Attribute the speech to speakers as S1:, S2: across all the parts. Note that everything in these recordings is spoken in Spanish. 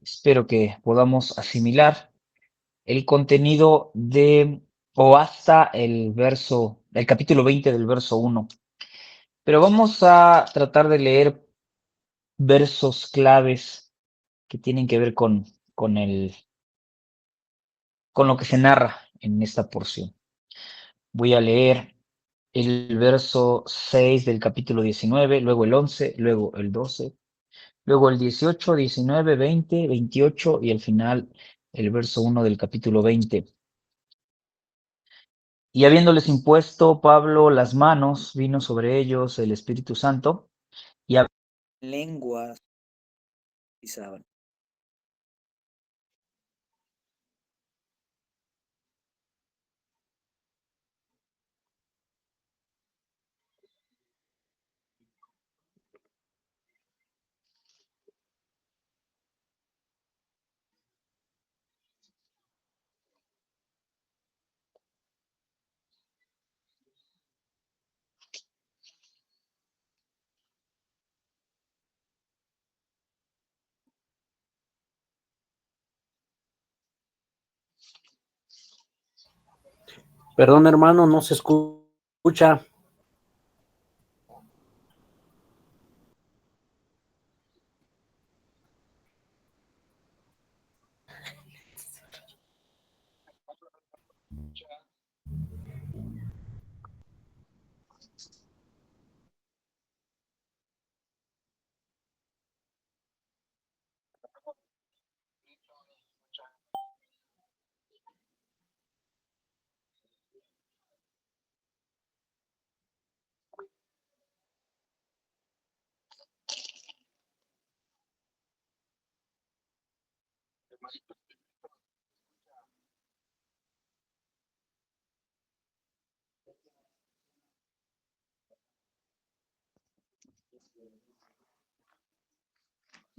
S1: espero que podamos asimilar el contenido de o hasta el capítulo 20 del verso 1. Pero vamos a tratar de leer versos claves que tienen que ver con el, con lo que se narra en esta porción. Voy a leer el verso 6 del capítulo 19, luego el 11, luego el 12, luego el 18, 19, 20, 28 y al final el verso 1 del capítulo 20. Y habiéndoles impuesto Pablo las manos, vino sobre ellos el Espíritu Santo y lenguas y saben.
S2: Perdón, hermano, no se escucha.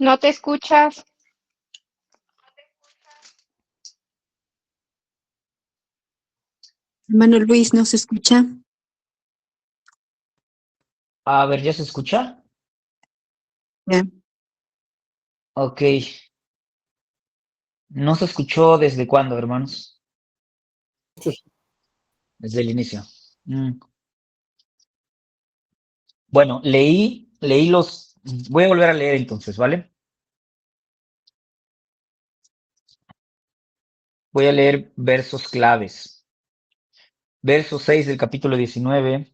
S3: No te escuchas.
S4: Hermano Luis, ¿no se escucha?
S1: A ver, ¿ya se escucha?
S4: Ya.
S1: Ok. ¿No se escuchó desde cuándo, hermanos? Desde el inicio. Bueno, leí los. Voy a volver a leer entonces, ¿vale? Voy a leer versos claves. Verso 6 del capítulo 19.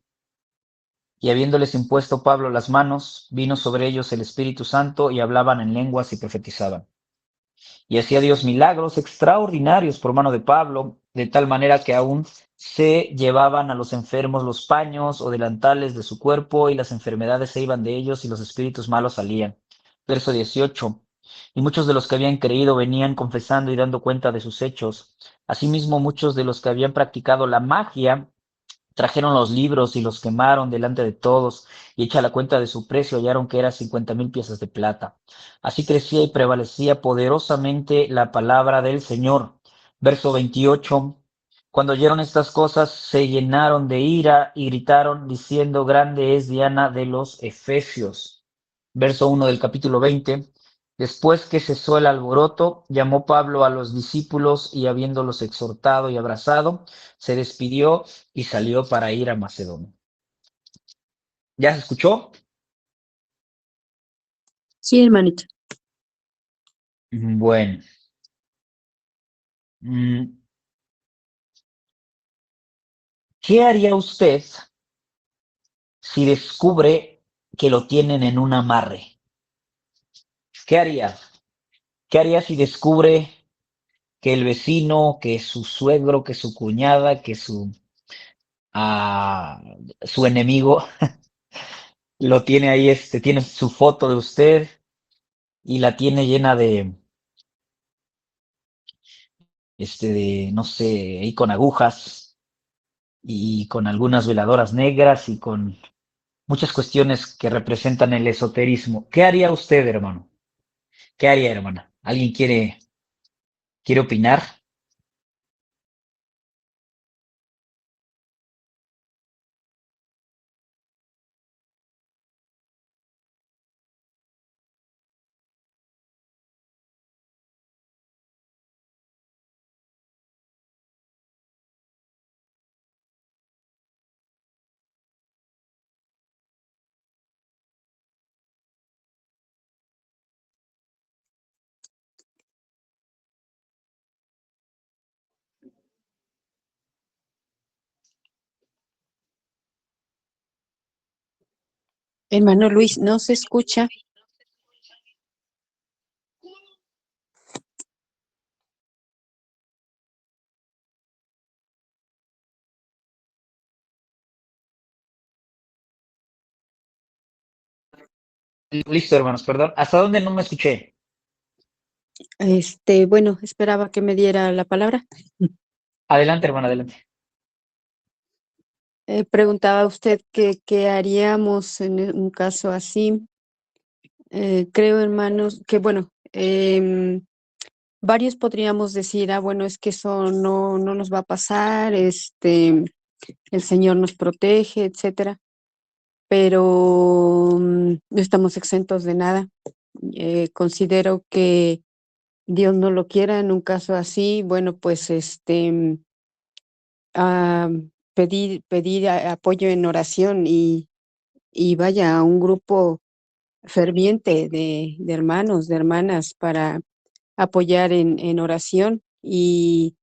S1: Y habiéndoles impuesto Pablo las manos, vino sobre ellos el Espíritu Santo y hablaban en lenguas y profetizaban. Y hacía Dios milagros extraordinarios por mano de Pablo, de tal manera que aún se llevaban a los enfermos los paños o delantales de su cuerpo, y las enfermedades se iban de ellos y los espíritus malos salían. Verso 18. Y muchos de los que habían creído venían confesando y dando cuenta de sus hechos. Asimismo, muchos de los que habían practicado la magia trajeron los libros y los quemaron delante de todos, y hecha la cuenta de su precio, hallaron que era 50,000 piezas de plata. Así crecía y prevalecía poderosamente la palabra del Señor. Verso 28. Cuando oyeron estas cosas, se llenaron de ira y gritaron, diciendo, grande es Diana de los Efesios. Verso 1 del capítulo 20. Después que cesó el alboroto, llamó Pablo a los discípulos y habiéndolos exhortado y abrazado, se despidió y salió para ir a Macedonia. ¿Ya se escuchó?
S4: Sí, hermanito.
S1: Bueno. ¿Qué haría usted si descubre que lo tienen en un amarre? ¿Qué haría? ¿Qué haría si descubre que el vecino, que su suegro, que su cuñada, que ah, su enemigo lo tiene ahí, tiene su foto de usted y la tiene llena no sé, ahí con agujas y con algunas veladoras negras y con muchas cuestiones que representan el esoterismo? ¿Qué haría usted, hermano? ¿Qué haría, hermana? ¿Alguien quiere opinar?
S4: Hermano Luis, no se escucha.
S1: Listo, hermanos, perdón. ¿Hasta dónde no me escuché?
S4: Bueno, esperaba que me diera la palabra.
S1: Adelante, hermano, adelante.
S4: Preguntaba usted qué haríamos en un caso así. Creo, hermanos, que bueno, varios podríamos decir, bueno, es que eso no nos va a pasar, el Señor nos protege, etcétera, pero no estamos exentos de nada. Considero que Dios no lo quiera en un caso así, bueno, pues a pedir apoyo en oración y vaya a un grupo ferviente de hermanos, de hermanas para apoyar en oración y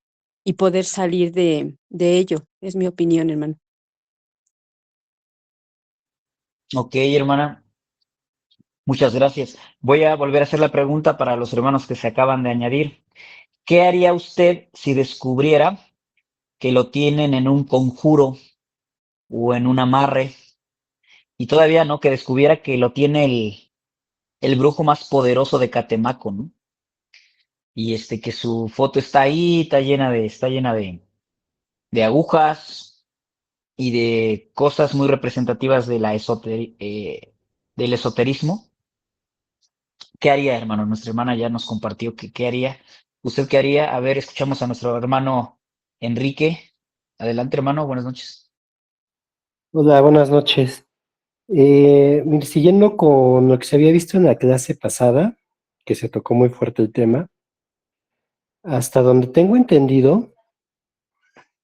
S4: poder salir de ello. Es mi opinión, hermano.
S1: Ok, hermana, muchas gracias. Voy a volver a hacer la pregunta para los hermanos que se acaban de añadir. ¿Qué haría usted si descubriera que lo tienen en un conjuro o en un amarre y todavía no, que descubriera que lo tiene el brujo más poderoso de Catemaco, ¿no? Y que su foto está ahí, está llena de agujas y de cosas muy representativas de del esoterismo. ¿Qué haría, hermano? Nuestra hermana ya nos compartió qué haría. ¿Usted qué haría? A ver, escuchamos a nuestro hermano Enrique. Adelante, hermano, buenas noches.
S2: Hola, buenas noches. Mire, siguiendo con lo que se había visto en la clase pasada, que se tocó muy fuerte el tema, hasta donde tengo entendido,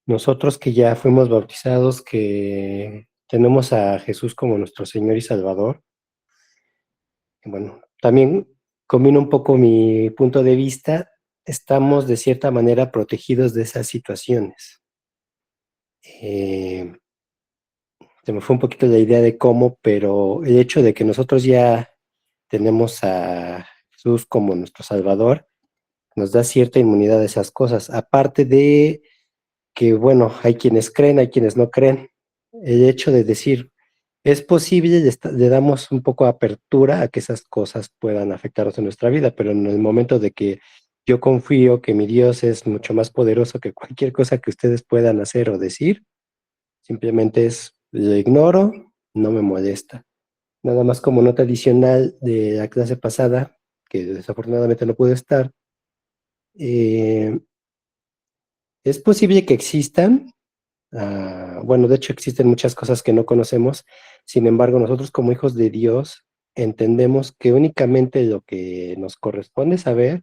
S2: nosotros que ya fuimos bautizados, que tenemos a Jesús como nuestro Señor y Salvador, bueno, también combino un poco mi punto de vista, estamos de cierta manera protegidos de esas situaciones. Eh, Se me fue un poquito la idea de cómo, pero el hecho de que nosotros ya tenemos a Jesús como nuestro Salvador nos da cierta inmunidad a esas cosas. Aparte de que, bueno, hay quienes creen, hay quienes no creen. El hecho de decir, es posible, le damos un poco de apertura a que esas cosas puedan afectarnos en nuestra vida, pero en el momento de que yo confío que mi Dios es mucho más poderoso que cualquier cosa que ustedes puedan hacer o decir, simplemente lo ignoro, no me molesta. Nada más como nota adicional de la clase pasada, que desafortunadamente no pude estar, eh, es posible que existan, bueno, de hecho existen muchas cosas que no conocemos, sin embargo, nosotros como hijos de Dios entendemos que únicamente lo que nos corresponde saber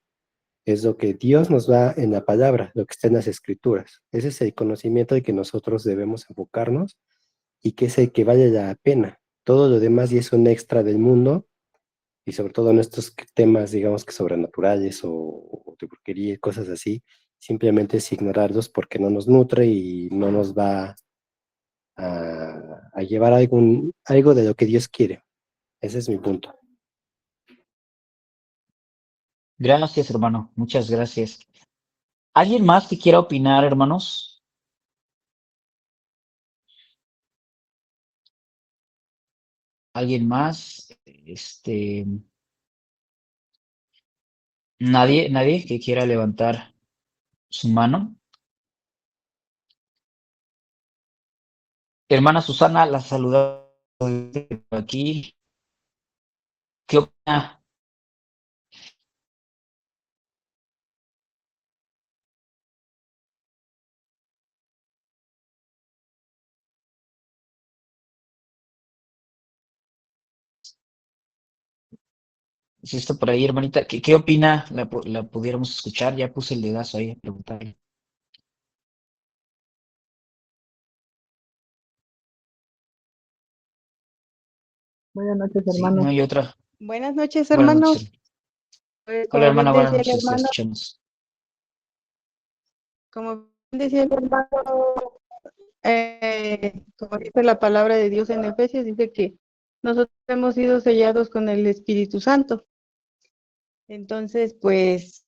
S2: es lo que Dios nos da en la palabra, lo que está en las escrituras. Ese es el conocimiento de que nosotros debemos enfocarnos y que es el que vale la pena. Todo lo demás y es un extra del mundo y sobre todo en estos temas, digamos que sobrenaturales o de brujería y cosas así, simplemente es ignorarlos porque no nos nutre y no nos va a llevar algo de lo que Dios quiere. Ese es mi punto.
S1: Gracias, hermano. Muchas gracias. ¿Alguien más que quiera opinar, hermanos? ¿Alguien más? Nadie que quiera levantar su mano. Hermana Susana, la saludamos por aquí. ¿Qué opina? Si está por ahí, hermanita, ¿qué opina? La pudiéramos escuchar. Ya puse el dedazo ahí a preguntarle.
S5: Buenas noches,
S1: Sí, no
S5: hermanos.
S1: hay otra.
S3: Buenas noches,
S1: Buenas
S3: hermanos.
S1: noches. Hola,
S3: Como
S1: hermana,
S3: bien
S1: buenas
S3: decía el
S1: noches. La
S3: hermano,
S1: escuchamos.
S3: como dice la palabra de Dios en Efesios, dice que nosotros hemos sido sellados con el Espíritu Santo. Entonces, pues,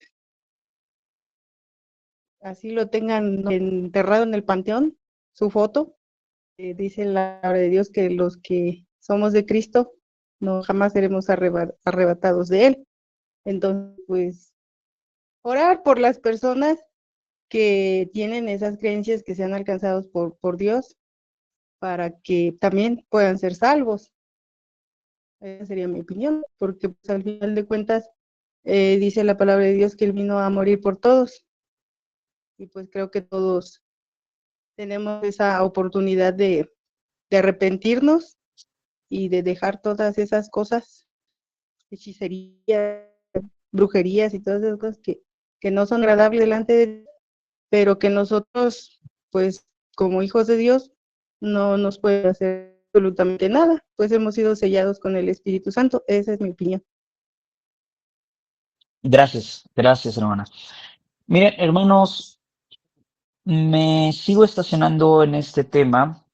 S3: así lo tengan enterrado en el panteón, su foto. Dice la palabra de Dios que los que somos de Cristo no jamás seremos arrebatados de Él. Entonces, pues, orar por las personas que tienen esas creencias que sean alcanzados por Dios para que también puedan ser salvos. Esa sería mi opinión, porque pues, al final de cuentas dice la palabra de Dios que Él vino a morir por todos. Y pues creo que todos tenemos esa oportunidad de arrepentirnos y de dejar todas esas cosas, hechicerías, brujerías y todas esas cosas que no son agradables delante de Dios, pero que nosotros, pues como hijos de Dios, no nos puede hacer absolutamente nada, pues hemos sido sellados con el Espíritu Santo. Esa es mi opinión.
S1: Gracias, gracias, hermana. Miren, hermanos, me sigo estacionando en este tema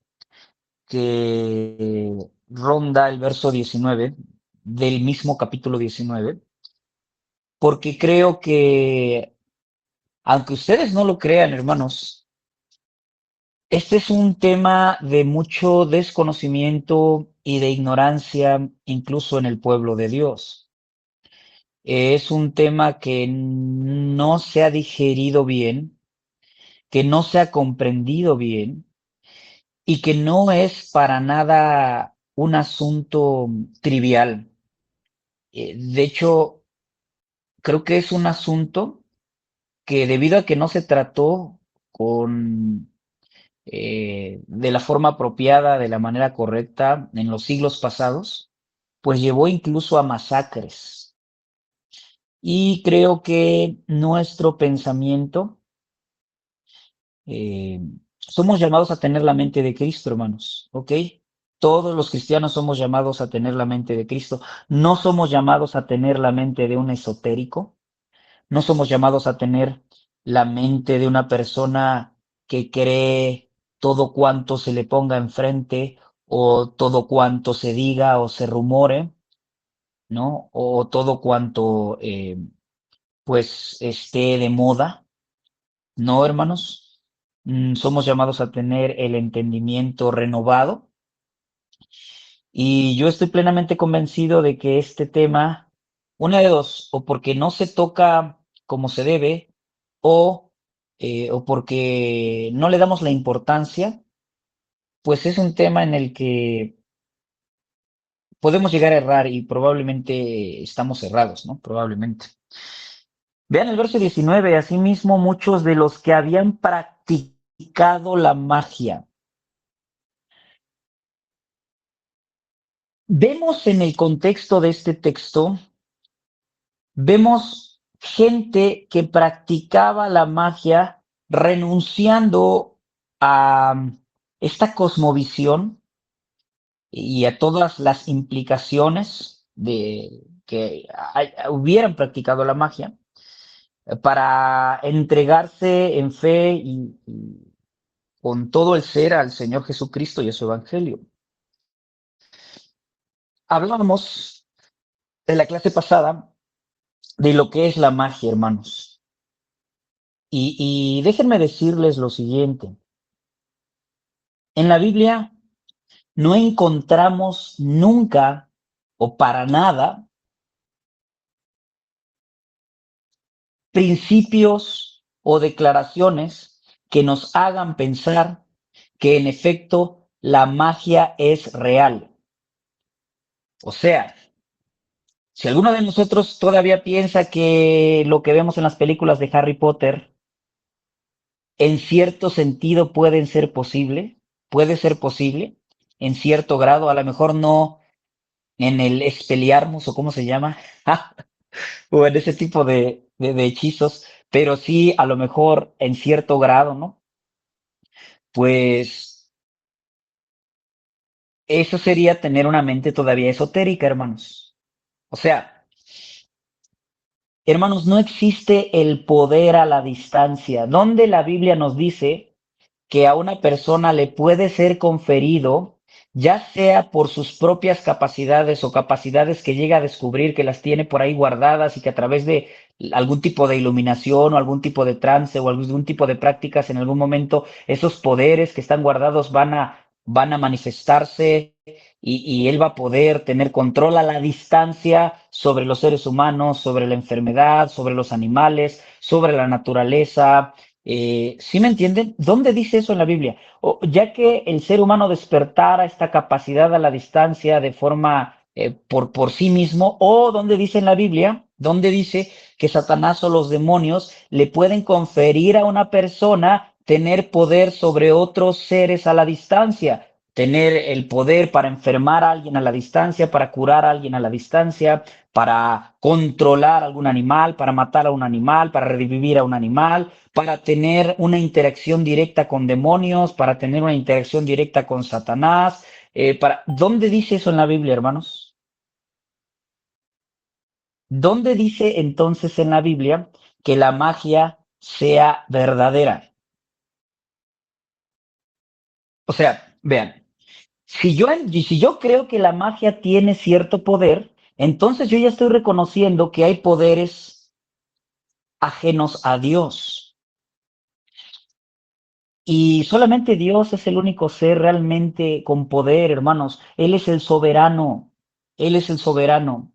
S1: que ronda el verso 19 del mismo capítulo 19, porque creo que, aunque ustedes no lo crean, hermanos, este es un tema de mucho desconocimiento y de ignorancia, incluso en el pueblo de Dios. Es un tema que no se ha digerido bien, que no se ha comprendido bien y que no es para nada un asunto trivial. De hecho, creo que es un asunto que, debido a que no se trató con de la forma apropiada, de la manera correcta en los siglos pasados, pues llevó incluso a masacres. Y creo que nuestro pensamiento, eh, somos llamados a tener la mente de Cristo, hermanos, ¿ok? Todos los cristianos somos llamados a tener la mente de Cristo. No somos llamados a tener la mente de un esotérico. No somos llamados a tener la mente de una persona que cree todo cuanto se le ponga enfrente o todo cuanto se diga o se rumore, ¿no? O todo cuanto pues esté de moda. No, hermanos. Somos llamados a tener el entendimiento renovado y yo estoy plenamente convencido de que este tema, una de dos, o porque no se toca como se debe, o, o porque no le damos la importancia, pues es un tema en el que podemos llegar a errar y probablemente estamos errados, ¿no? Probablemente. Vean el verso 19, asimismo muchos de los que habían practicado la magia. Vemos en el contexto de este texto, vemos gente que practicaba la magia renunciando a esta cosmovisión y a todas las implicaciones de que hubieran practicado la magia para entregarse en fe y con todo el ser al Señor Jesucristo y a su evangelio. Hablábamos en la clase pasada de lo que es la magia, hermanos. Y déjenme decirles lo siguiente. En la Biblia no encontramos nunca o para nada principios o declaraciones que nos hagan pensar que en efecto la magia es real. O sea, si alguno de nosotros todavía piensa que lo que vemos en las películas de Harry Potter en cierto sentido puede ser posible, en cierto grado, a lo mejor no en el Expelliarmus o cómo se llama, o en ese tipo de hechizos, pero sí a lo mejor en cierto grado, ¿no? Pues eso sería tener una mente todavía esotérica, hermanos. O sea, hermanos, no existe el poder a la distancia, donde la Biblia nos dice que a una persona le puede ser conferido ya sea por sus propias capacidades o capacidades que llega a descubrir que las tiene por ahí guardadas y que a través de algún tipo de iluminación o algún tipo de trance o algún tipo de prácticas en algún momento esos poderes que están guardados van a manifestarse y él va a poder tener control a la distancia sobre los seres humanos, sobre la enfermedad, sobre los animales, sobre la naturaleza. ¿Sí me entienden? ¿Dónde dice eso en la Biblia? Ya que el ser humano despertara esta capacidad a la distancia de forma por sí mismo, o donde dice en la Biblia, donde dice que Satanás o los demonios le pueden conferir a una persona tener poder sobre otros seres a la distancia, tener el poder para enfermar a alguien a la distancia, para curar a alguien a la distancia, para controlar a algún animal, para matar a un animal, para revivir a un animal, para tener una interacción directa con demonios, para tener una interacción directa con Satanás. ¿Dónde dice eso en la Biblia, hermanos? ¿Dónde dice entonces en la Biblia que la magia sea verdadera? O sea, vean, si yo creo que la magia tiene cierto poder, entonces yo ya estoy reconociendo que hay poderes ajenos a Dios. Y solamente Dios es el único ser realmente con poder, hermanos. Él es el soberano. Él es el soberano.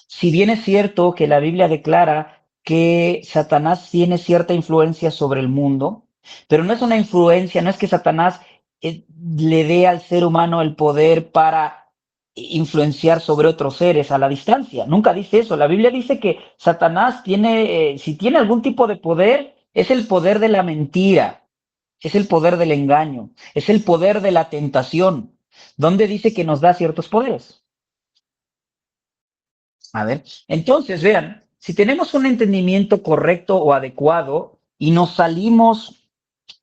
S1: Si bien es cierto que la Biblia declara que Satanás tiene cierta influencia sobre el mundo, pero no es una influencia, no es que Satanás le dé al ser humano el poder para influenciar sobre otros seres a la distancia. Nunca dice eso. La Biblia dice que Satanás tiene, si tiene algún tipo de poder, es el poder de la mentira, es el poder del engaño, es el poder de la tentación, donde dice que nos da ciertos poderes. A ver, entonces vean, si tenemos un entendimiento correcto o adecuado y nos salimos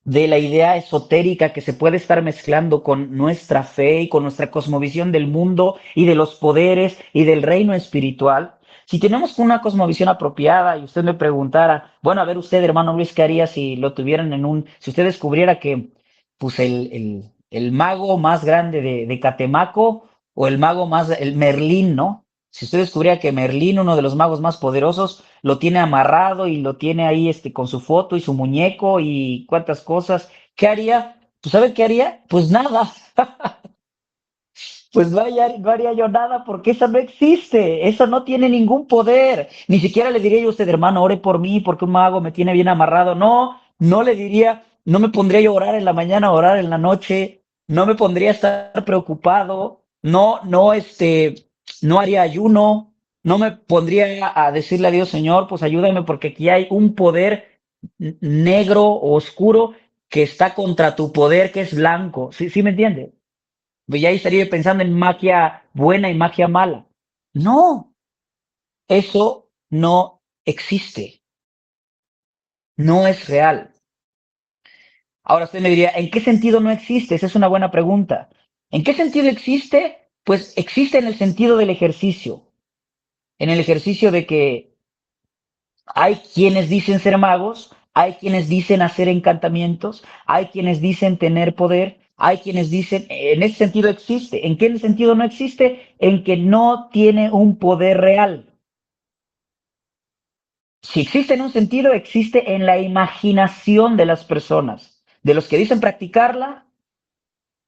S1: de la idea esotérica que se puede estar mezclando con nuestra fe y con nuestra cosmovisión del mundo y de los poderes y del reino espiritual, si tenemos una cosmovisión apropiada y usted me preguntara, bueno, a ver usted, hermano Luis, ¿qué haría si lo tuvieran si usted descubriera que pues el mago más grande de Catemaco o el Merlín, ¿no? Si usted descubriera que Merlín, uno de los magos más poderosos, lo tiene amarrado y lo tiene ahí con su foto y su muñeco y cuántas cosas, ¿qué haría? Pues ¿sabe qué haría? Pues nada, pues no haría yo nada porque eso no existe, eso no tiene ningún poder. Ni siquiera le diría yo a usted, hermano, ore por mí porque un mago me tiene bien amarrado. No, no le diría, no me pondría yo a orar en la mañana, a orar en la noche, no me pondría a estar preocupado, no haría ayuno, no me pondría a decirle a Dios, Señor, pues ayúdame porque aquí hay un poder negro o oscuro que está contra tu poder que es blanco. ¿Sí, sí me entiende? Pues ya ahí estaría pensando en magia buena y magia mala. No, eso no existe, no es real. Ahora usted me diría, ¿en qué sentido no existe? Esa es una buena pregunta. ¿En qué sentido existe? Pues existe en el sentido del ejercicio, en el ejercicio de que hay quienes dicen ser magos, hay quienes dicen hacer encantamientos, hay quienes dicen tener poder, hay quienes dicen, en ese sentido existe. ¿En qué sentido no existe? En que no tiene un poder real. Si existe en un sentido, existe en la imaginación de las personas, de los que dicen practicarla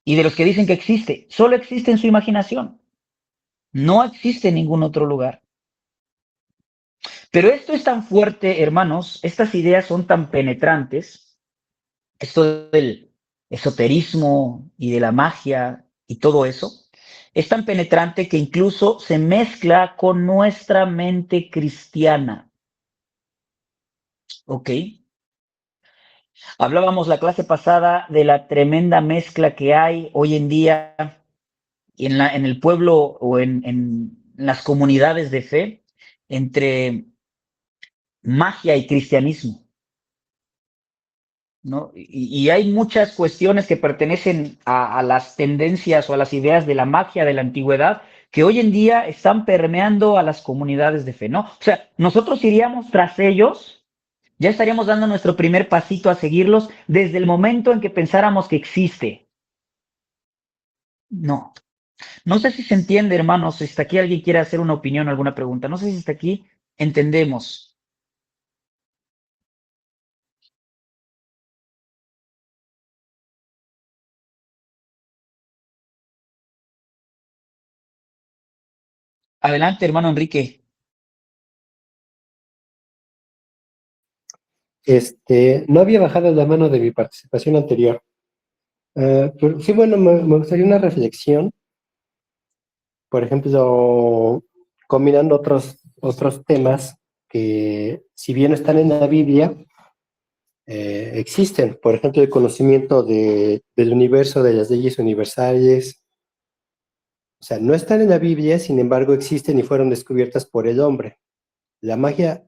S1: y de los que dicen que existe. Solo existe en su imaginación. No existe en ningún otro lugar. Pero esto es tan fuerte, hermanos, estas ideas son tan penetrantes, esto del esoterismo y de la magia y todo eso, es tan penetrante que incluso se mezcla con nuestra mente cristiana. ¿Ok? Hablábamos la clase pasada de la tremenda mezcla que hay hoy en día en el pueblo o en las comunidades de fe entre magia y cristianismo, ¿no? Y hay muchas cuestiones que pertenecen a las tendencias o a las ideas de la magia de la antigüedad que hoy en día están permeando a las comunidades de fe, ¿no? O sea, nosotros iríamos tras ellos, ya estaríamos dando nuestro primer pasito a seguirlos desde el momento en que pensáramos que existe. No. No sé si se entiende, hermanos, si hasta aquí alguien quiere hacer una opinión o alguna pregunta. No sé si hasta aquí entendemos. Adelante, hermano Enrique.
S2: No había bajado la mano de mi participación anterior. Pero sí, bueno, me gustaría una reflexión, por ejemplo, combinando otros temas que, si bien están en la Biblia, existen. Por ejemplo, el conocimiento del universo, de las leyes universales. O sea, no están en la Biblia, sin embargo, existen y fueron descubiertas por el hombre. La magia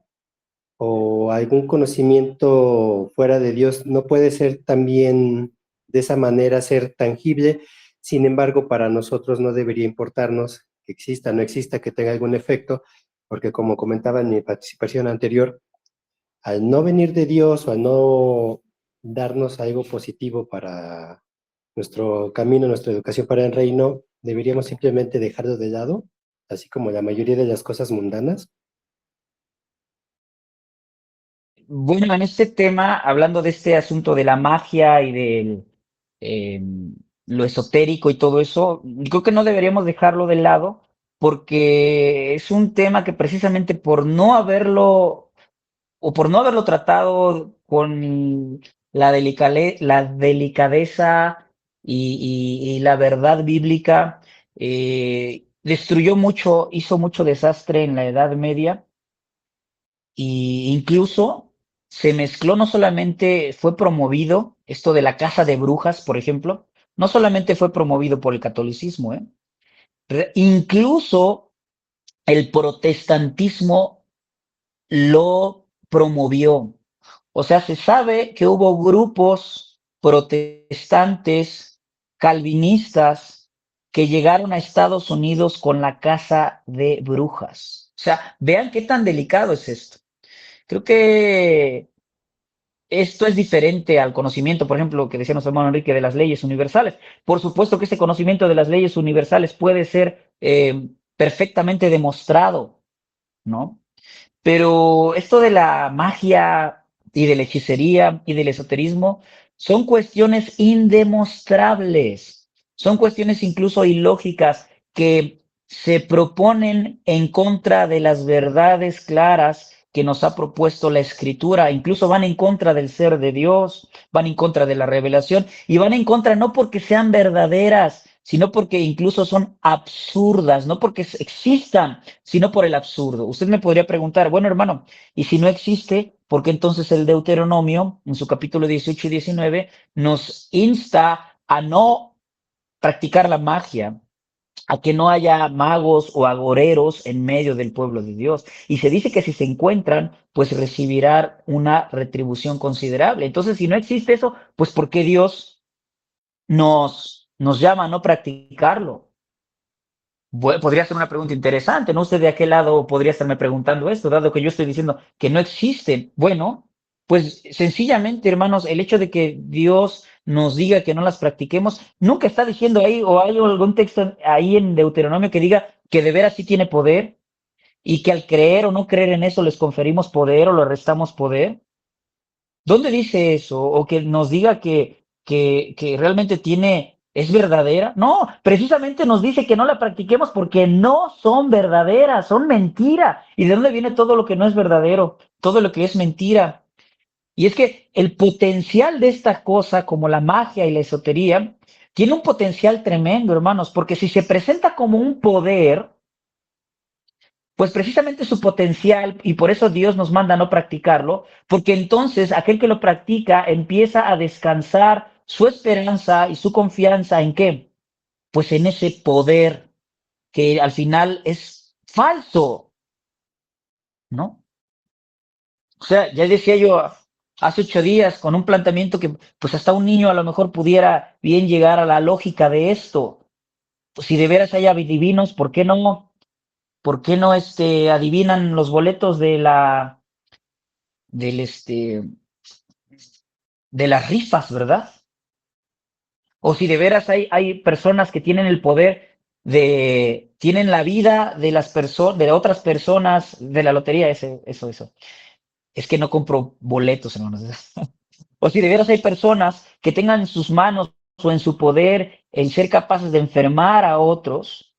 S2: o algún conocimiento fuera de Dios no puede ser también de esa manera, ser tangible. Sin embargo, para nosotros no debería importarnos que exista, no exista, que tenga algún efecto, porque como comentaba en mi participación anterior, al no venir de Dios o al no darnos algo positivo para nuestro camino, nuestra educación para el reino, deberíamos simplemente dejarlo de lado, así como la mayoría de las cosas mundanas.
S1: Bueno, en este tema, hablando de este asunto de la magia y de lo esotérico y todo eso, creo que no deberíamos dejarlo de lado porque es un tema que precisamente por no haberlo o por no haberlo tratado con la delicadeza y la verdad bíblica, destruyó mucho, hizo mucho desastre en la Edad Media y incluso se mezcló, no solamente fue promovido esto de la casa de brujas, por ejemplo, no solamente fue promovido por el catolicismo, ¿eh? Incluso el protestantismo lo promovió. O sea, se sabe que hubo grupos protestantes, calvinistas, que llegaron a Estados Unidos con la casa de brujas. O sea, vean qué tan delicado es esto. Creo que esto es diferente al conocimiento, por ejemplo, que decía nuestro hermano Enrique, de las leyes universales. Por supuesto que ese conocimiento de las leyes universales puede ser perfectamente demostrado, ¿no? Pero esto de la magia y de la hechicería y del esoterismo son cuestiones indemostrables, son cuestiones incluso ilógicas que se proponen en contra de las verdades claras que nos ha propuesto la escritura, incluso van en contra del ser de Dios, van en contra de la revelación y van en contra no porque sean verdaderas, sino porque incluso son absurdas, no porque existan, sino por el absurdo. Usted me podría preguntar, bueno, hermano, y si no existe, ¿por qué entonces el Deuteronomio, en su capítulo 18 y 19, nos insta a no practicar la magia, a que no haya magos o agoreros en medio del pueblo de Dios? Y se dice que si se encuentran, pues recibirán una retribución considerable. Entonces, si no existe eso, pues ¿por qué Dios nos llama a no practicarlo? Podría ser una pregunta interesante, ¿no? Usted de aquel lado podría estarme preguntando esto, dado que yo estoy diciendo que no existe. Bueno, pues sencillamente, hermanos, el hecho de que Dios nos diga que no las practiquemos, nunca está diciendo ahí, o hay algún texto ahí en Deuteronomio que diga que de veras sí tiene poder y que al creer o no creer en eso les conferimos poder o le restamos poder. ¿Dónde dice eso? O que nos diga que realmente es verdadera. No, precisamente nos dice que no la practiquemos porque no son verdaderas, son mentira. ¿Y de dónde viene todo lo que no es verdadero? Todo lo que es mentira. Y es que el potencial de esta cosa, como la magia y la esotería, tiene un potencial tremendo, hermanos, porque si se presenta como un poder, pues precisamente su potencial, y por eso Dios nos manda a no practicarlo, porque entonces aquel que lo practica empieza a descansar su esperanza y su confianza en qué? Pues en ese poder que al final es falso, ¿no? O sea, ya decía yo hace 8 días con un planteamiento que pues hasta un niño a lo mejor pudiera bien llegar a la lógica de esto. Pues si de veras hay divinos, por qué no adivinan los boletos del de las rifas, ¿verdad? O si de veras hay personas que tienen el poder tienen la vida de las personas, de otras personas, de la lotería, eso. Es que no compro boletos, hermanos. O si de veras hay personas que tengan en sus manos o en su poder el ser capaces de enfermar a otros,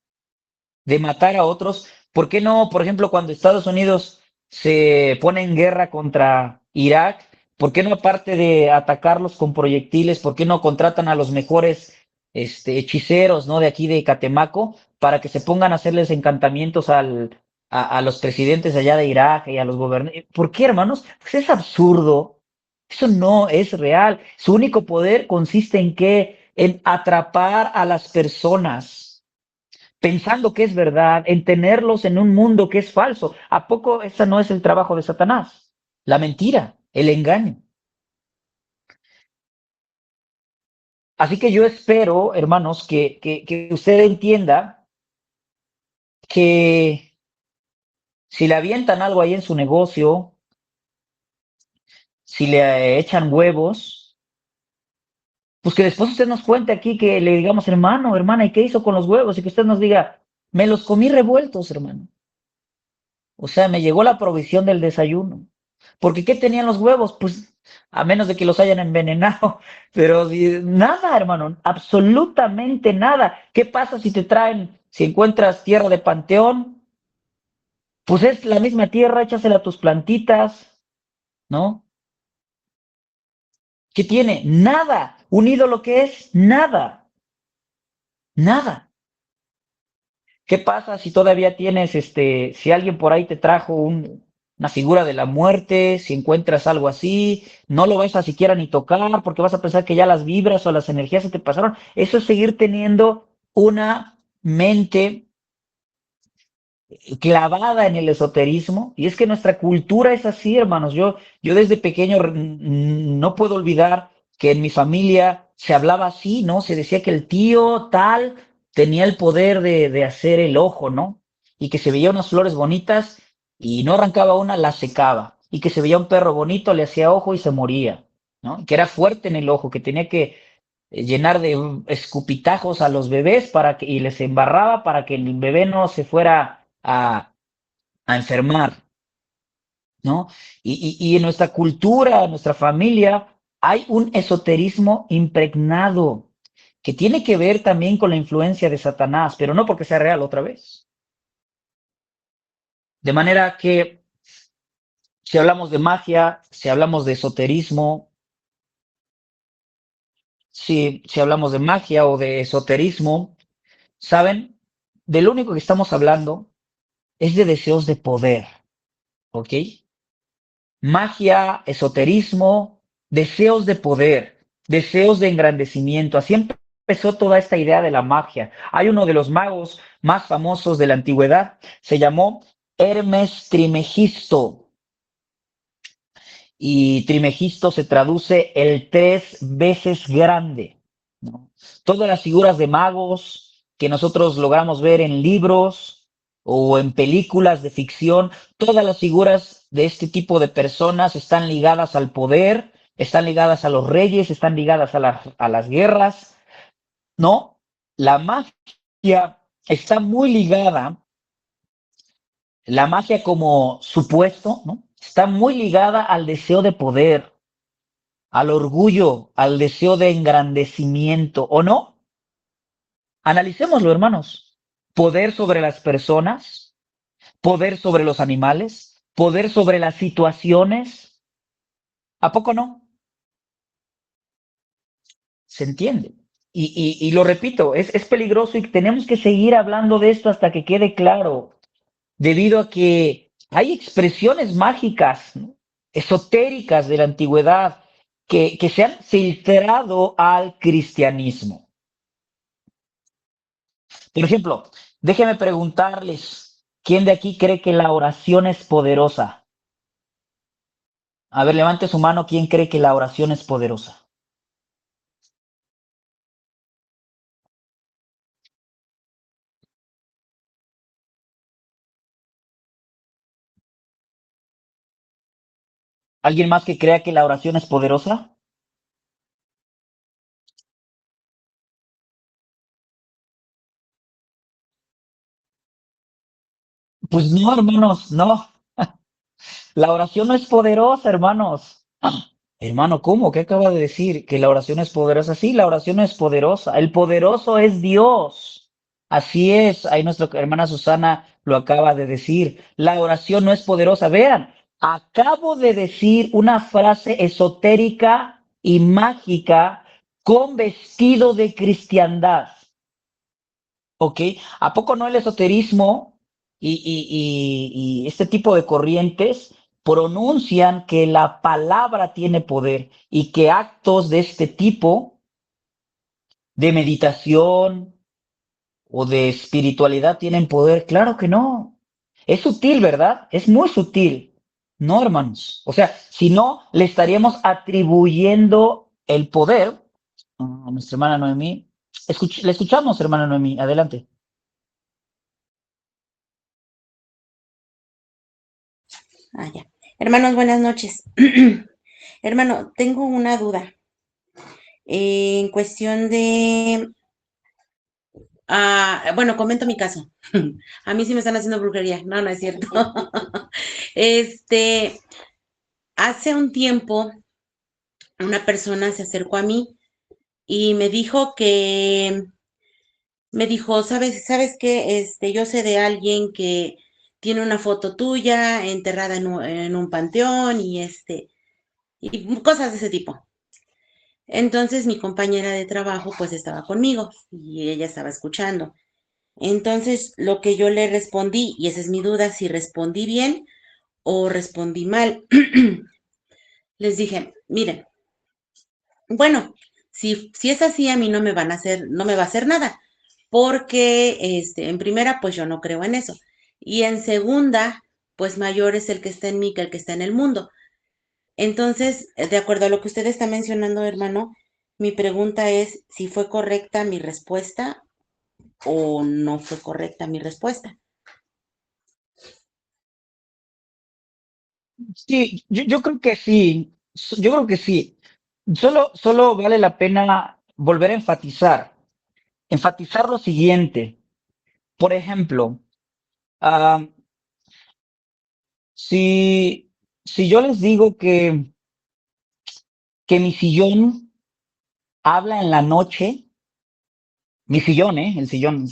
S1: de matar a otros, ¿por qué no, por ejemplo, cuando Estados Unidos se pone en guerra contra Irak, ¿por qué no aparte de atacarlos con proyectiles, por qué no contratan a los mejores hechiceros, ¿no? De aquí de Catemaco para que se pongan a hacerles encantamientos a los presidentes allá de Irak y a los gobernantes? ¿Por qué, hermanos? Pues es absurdo. Eso no es real. Su único poder consiste en qué? En atrapar a las personas pensando que es verdad, en tenerlos en un mundo que es falso. ¿A poco ese no es el trabajo de Satanás? La mentira, el engaño. Así que yo espero, hermanos, que usted entienda que si le avientan algo ahí en su negocio, si le echan huevos, pues que después usted nos cuente aquí, que le digamos, hermano, hermana, ¿y qué hizo con los huevos? Y que usted nos diga, me los comí revueltos, hermano. O sea, me llegó la provisión del desayuno. Porque ¿qué tenían los huevos? Pues a menos de que los hayan envenenado. Pero nada, hermano, absolutamente nada. ¿Qué pasa si te traen, si encuentras tierra de panteón? Pues es la misma tierra, échasela a tus plantitas, ¿no? ¿Qué tiene? Nada. Un ídolo que es nada. Nada. ¿Qué pasa si todavía tienes, si alguien por ahí te trajo una figura de la muerte, si encuentras algo así, no lo vas a siquiera ni tocar porque vas a pensar que ya las vibras o las energías se te pasaron? Eso es seguir teniendo una mente clavada en el esoterismo, y es que nuestra cultura es así, hermanos. Yo desde pequeño no puedo olvidar que en mi familia se hablaba así, ¿no? Se decía que el tío tal tenía el poder de hacer el ojo, ¿no? Y que se veía unas flores bonitas y no arrancaba una, la secaba. Y que se veía un perro bonito, le hacía ojo y se moría, ¿no? Que era fuerte en el ojo, que tenía que llenar de escupitajos a los bebés y les embarraba para que el bebé no se fuera a enfermar, ¿no? Y en nuestra cultura, en nuestra familia, hay un esoterismo impregnado que tiene que ver también con la influencia de Satanás, pero no porque sea real otra vez. De manera que si hablamos de magia, si hablamos de esoterismo, si hablamos de magia o de esoterismo, ¿saben? De lo único que estamos hablando es de deseos de poder, ¿ok? Magia, esoterismo, deseos de poder, deseos de engrandecimiento. Así empezó toda esta idea de la magia. Hay uno de los magos más famosos de la antigüedad, se llamó Hermes Trimegisto. Y Trimegisto se traduce el 3 veces grande, ¿no? Todas las figuras de magos que nosotros logramos ver en libros o en películas de ficción, todas las figuras de este tipo de personas están ligadas al poder, están ligadas a los reyes, están ligadas a las guerras, ¿no? La magia está muy ligada, la magia como supuesto, ¿no? Está muy ligada al deseo de poder, al orgullo, al deseo de engrandecimiento, ¿o no? Analicémoslo, hermanos. Poder sobre las personas, poder sobre los animales, poder sobre las situaciones. ¿A poco no? ¿Se entiende? Y lo repito, es peligroso y tenemos que seguir hablando de esto hasta que quede claro, debido a que hay expresiones mágicas, ¿no? Esotéricas de la antigüedad que se han filtrado al cristianismo. Por ejemplo, déjenme preguntarles, ¿quién de aquí cree que la oración es poderosa? A ver, levante su mano, ¿quién cree que la oración es poderosa? ¿Alguien más que crea que la oración es poderosa? Pues no, hermanos, no. La oración no es poderosa, hermanos. Hermano, ¿cómo? ¿Qué acaba de decir? ¿Que la oración es poderosa? Sí, la oración no es poderosa. El poderoso es Dios. Así es. Ahí nuestra hermana Susana lo acaba de decir. La oración no es poderosa. Vean, acabo de decir una frase esotérica y mágica con vestido de cristiandad. ¿Ok? ¿A poco no el esoterismo y este tipo de corrientes pronuncian que la palabra tiene poder y que actos de este tipo de meditación o de espiritualidad tienen poder? Claro que no. Es sutil, ¿verdad? Es muy sutil. No, hermanos. O sea, si no, le estaríamos atribuyendo el poder a nuestra hermana Noemí. Le escuchamos, hermana Noemí. Adelante.
S6: Ah, ya. Hermanos, buenas noches. Hermano, tengo una duda en cuestión de, bueno, comento mi caso. A mí sí me están haciendo brujería. No, no es cierto. Este, hace un tiempo una persona se acercó a mí y me dijo, ¿sabes qué? Yo sé de alguien que tiene una foto tuya enterrada en un panteón y cosas de ese tipo. Entonces mi compañera de trabajo pues estaba conmigo y ella estaba escuchando. Entonces lo que yo le respondí, y esa es mi duda, si respondí bien o respondí mal, les dije, miren, bueno, si es así, a mí no me va a hacer nada, porque en primera, pues yo no creo en eso. Y en segunda, pues mayor es el que está en mí que el que está en el mundo. Entonces, de acuerdo a lo que usted está mencionando, hermano, mi pregunta es si fue correcta mi respuesta o no fue correcta mi respuesta.
S1: Sí, yo creo que sí, yo creo que sí. Solo vale la pena volver a enfatizar lo siguiente. Por ejemplo, ah, si, si yo les digo que mi sillón habla en la noche, mi sillón, el sillón,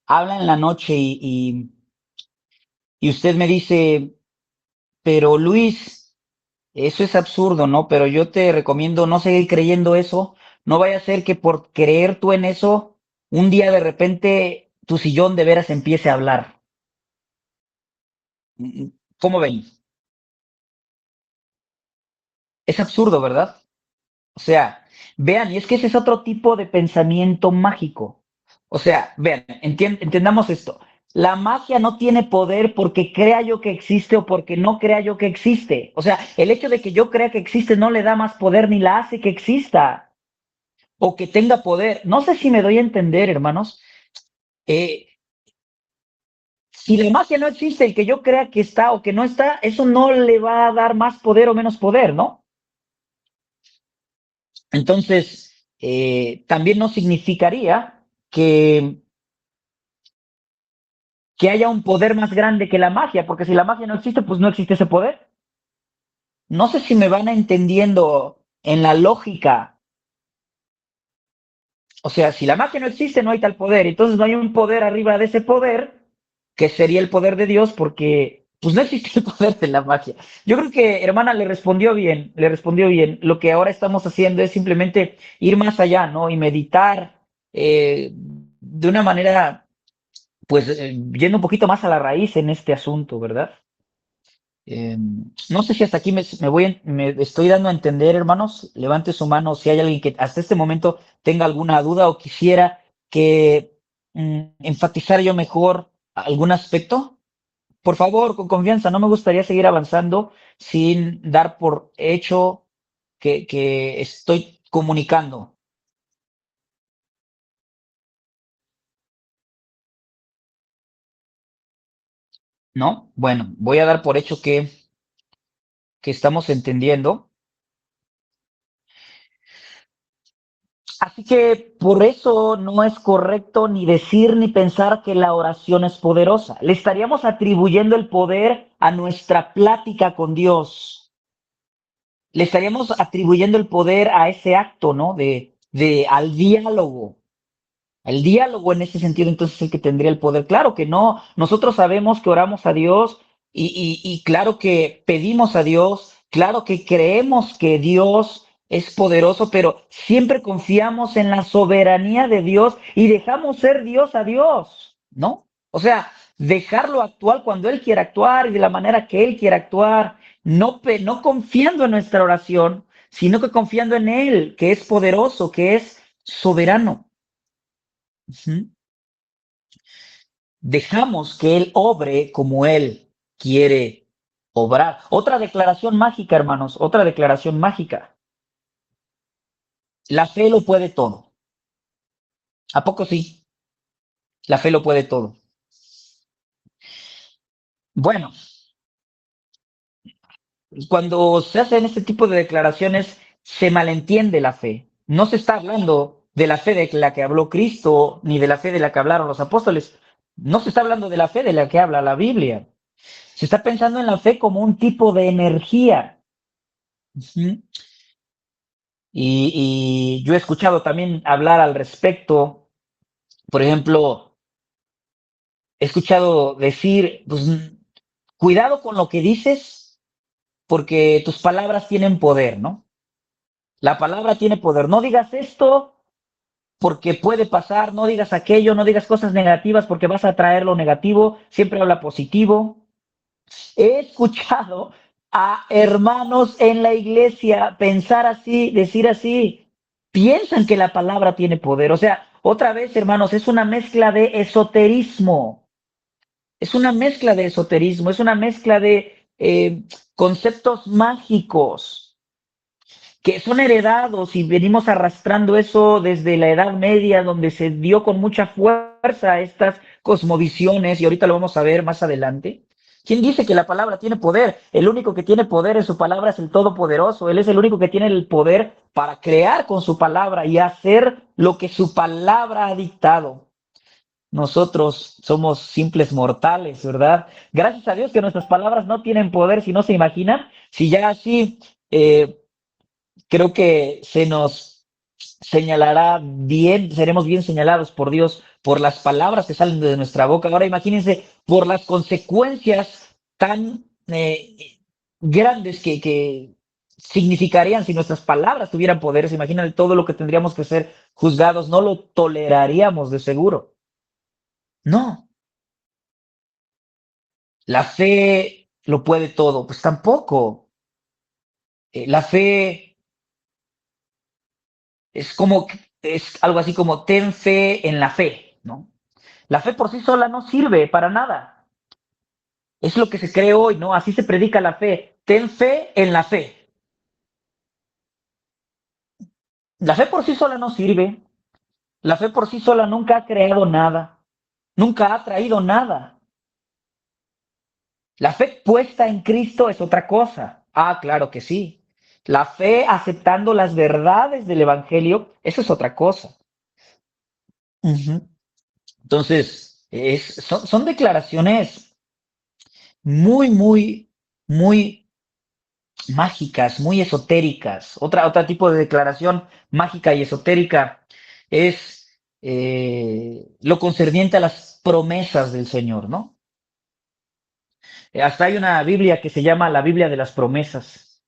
S1: habla en la noche y usted me dice, pero Luis, eso es absurdo, ¿no? Pero yo te recomiendo no seguir creyendo eso. No vaya a ser que por creer tú en eso, un día de repente tu sillón de veras empiece a hablar. ¿Cómo ven? Es absurdo, ¿verdad? O sea, vean, y es que ese es otro tipo de pensamiento mágico. O sea, vean, entendamos esto. La magia no tiene poder porque crea yo que existe o porque no crea yo que existe. O sea, el hecho de que yo crea que existe no le da más poder ni la hace que exista o que tenga poder. No sé si me doy a entender, hermanos. Eh, si la magia no existe, el que yo crea que está o que no está, eso no le va a dar más poder o menos poder, ¿no? Entonces, también no significaría que haya un poder más grande que la magia, porque si la magia no existe, pues no existe ese poder. No sé si me van entendiendo en la lógica. O sea, si la magia no existe, no hay tal poder. Entonces no hay un poder arriba de ese poder, que sería el poder de Dios, porque pues no existe el poder de la magia. Yo creo que hermana le respondió bien, le respondió bien. Lo que ahora estamos haciendo es simplemente ir más allá, ¿no? Y meditar de una manera, pues, yendo un poquito más a la raíz en este asunto, ¿verdad? No sé si hasta aquí me estoy dando a entender, hermanos. Levante su mano si hay alguien que hasta este momento tenga alguna duda o quisiera que enfatizar yo mejor algún aspecto. Por favor, con confianza, no me gustaría seguir avanzando sin dar por hecho que estoy comunicando, ¿no? Bueno, voy a dar por hecho que estamos entendiendo. Así que por eso no es correcto ni decir ni pensar que la oración es poderosa. Le estaríamos atribuyendo el poder a nuestra plática con Dios. Le estaríamos atribuyendo el poder a ese acto, ¿no? Al diálogo. El diálogo en ese sentido entonces es el que tendría el poder. Claro que no, nosotros sabemos que oramos a Dios y claro que pedimos a Dios, claro que creemos que Dios es poderoso, pero siempre confiamos en la soberanía de Dios y dejamos ser Dios a Dios, ¿no? O sea, dejarlo actuar cuando Él quiera actuar y de la manera que Él quiera actuar, no confiando en nuestra oración, sino que confiando en Él, que es poderoso, que es soberano. Ujú. Dejamos que Él obre como Él quiere obrar. Otra declaración mágica, hermanos, otra declaración mágica. La fe lo puede todo. ¿A poco sí? La fe lo puede todo. Bueno, cuando se hacen este tipo de declaraciones, se malentiende la fe. No se está hablando de la fe de la que habló Cristo, ni de la fe de la que hablaron los apóstoles. No se está hablando de la fe de la que habla la Biblia. Se está pensando en la fe como un tipo de energía. Ujú. Y yo he escuchado también hablar al respecto. Por ejemplo, he escuchado decir, pues, cuidado con lo que dices, porque tus palabras tienen poder, ¿no? La palabra tiene poder. No digas esto porque puede pasar, no digas aquello, no digas cosas negativas porque vas a traer lo negativo, siempre habla positivo. He escuchado a hermanos en la iglesia pensar así, decir así, piensan que la palabra tiene poder. O sea, otra vez, hermanos, es una mezcla de esoterismo, es una mezcla de esoterismo, es una mezcla de conceptos mágicos que son heredados y venimos arrastrando eso desde la Edad Media, donde se dio con mucha fuerza estas cosmovisiones, y ahorita lo vamos a ver más adelante. ¿Quién dice que la palabra tiene poder? El único que tiene poder en su palabra es el Todopoderoso. Él es el único que tiene el poder para crear con su palabra y hacer lo que su palabra ha dictado. Nosotros somos simples mortales, ¿verdad? Gracias a Dios que nuestras palabras no tienen poder, si no se imaginan, si ya así creo que se nos señalará bien, seremos bien señalados por Dios por las palabras que salen de nuestra boca. Ahora imagínense por las consecuencias tan grandes que significarían si nuestras palabras tuvieran poder. Se imaginan todo lo que tendríamos que ser juzgados, no lo toleraríamos de seguro. No, la fe lo puede todo, pues tampoco. La fe es como, es algo así como ten fe en la fe, ¿no? La fe por sí sola no sirve para nada. Es lo que se cree hoy, ¿no? Así se predica la fe. Ten fe en la fe. La fe por sí sola no sirve. La fe por sí sola nunca ha creado nada. Nunca ha traído nada. La fe puesta en Cristo es otra cosa. Ah, claro que sí. La fe aceptando las verdades del Evangelio, eso es otra cosa. Ujú. Entonces, son declaraciones muy mágicas, muy esotéricas. Otra tipo de declaración mágica y esotérica es lo concerniente a las promesas del Señor, ¿no? Hasta hay una Biblia que se llama la Biblia de las promesas,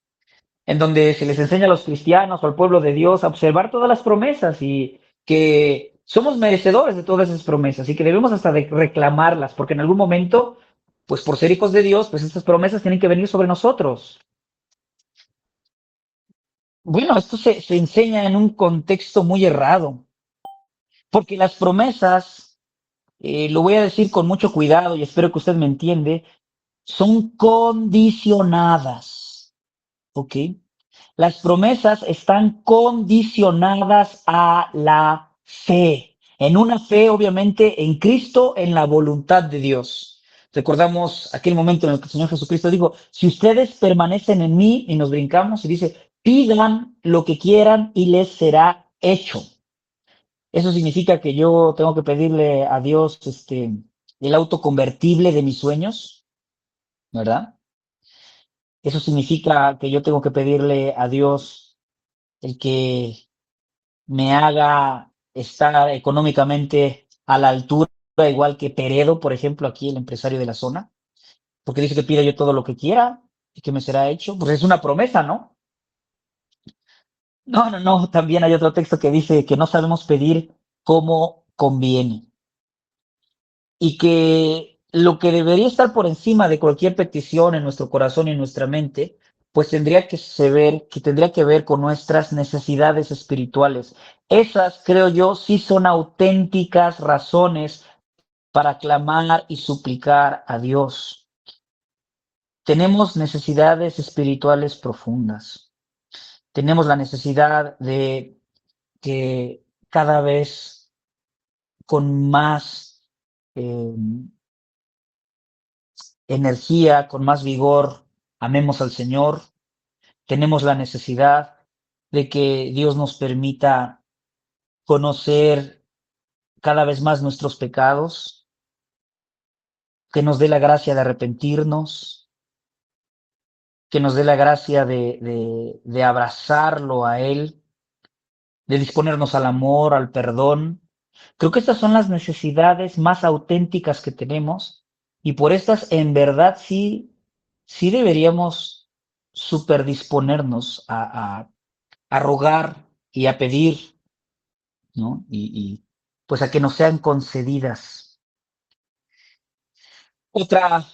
S1: en donde se les enseña a los cristianos o al pueblo de Dios a observar todas las promesas y que somos merecedores de todas esas promesas y que debemos hasta de reclamarlas, porque en algún momento, pues por ser hijos de Dios, pues estas promesas tienen que venir sobre nosotros. Bueno, esto se enseña en un contexto muy errado, porque las promesas, lo voy a decir con mucho cuidado y espero que usted me entiende, son condicionadas, ¿ok? Las promesas están condicionadas a la fe, en una fe obviamente en Cristo, en la voluntad de Dios. Recordamos aquel momento en el que el Señor Jesucristo dijo, si ustedes permanecen en mí, y nos brincamos y dice, pidan lo que quieran y les será hecho. Eso significa que yo tengo que pedirle a Dios el auto convertible de mis sueños, ¿verdad? Eso significa que yo tengo que pedirle a Dios el que me haga estar económicamente a la altura, igual que Peredo, por ejemplo, aquí el empresario de la zona, porque dice que pida yo todo lo que quiera y que me será hecho. Pues es una promesa, ¿no? No, no, no. También hay otro texto que dice que no sabemos pedir como conviene y que lo que debería estar por encima de cualquier petición en nuestro corazón y en nuestra mente, pues tendría que ver con nuestras necesidades espirituales. Esas, creo yo, sí son auténticas razones para clamar y suplicar a Dios. Tenemos necesidades espirituales profundas. Tenemos la necesidad de que cada vez con más eh, energía, con más vigor, amemos al Señor. Tenemos la necesidad de que Dios nos permita conocer cada vez más nuestros pecados, que nos dé la gracia de arrepentirnos, que nos dé la gracia de abrazarlo a Él, de disponernos al amor, al perdón. Creo que estas son las necesidades más auténticas que tenemos y por estas en verdad sí deberíamos superdisponernos a rogar y a pedir, ¿no? Pues a que nos sean concedidas. Otra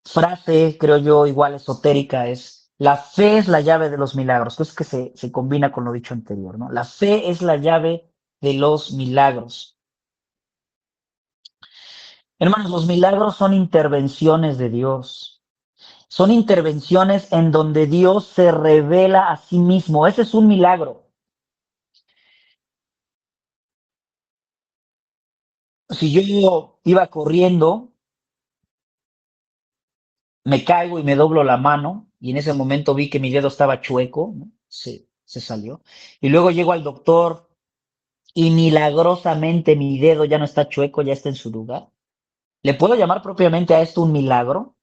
S1: frase, creo yo, igual esotérica es, la fe es la llave de los milagros. Pues que se combina con lo dicho anterior, ¿no? La fe es la llave de los milagros. Hermanos, los milagros son intervenciones de Dios. Son intervenciones en donde Dios se revela a sí mismo. Ese es un milagro. Si yo iba corriendo, me caigo y me doblo la mano, y en ese momento vi que mi dedo estaba chueco, ¿no? Se salió. Y luego llego al doctor y milagrosamente mi dedo ya no está chueco, ya está en su lugar. ¿Le puedo llamar propiamente a esto un milagro?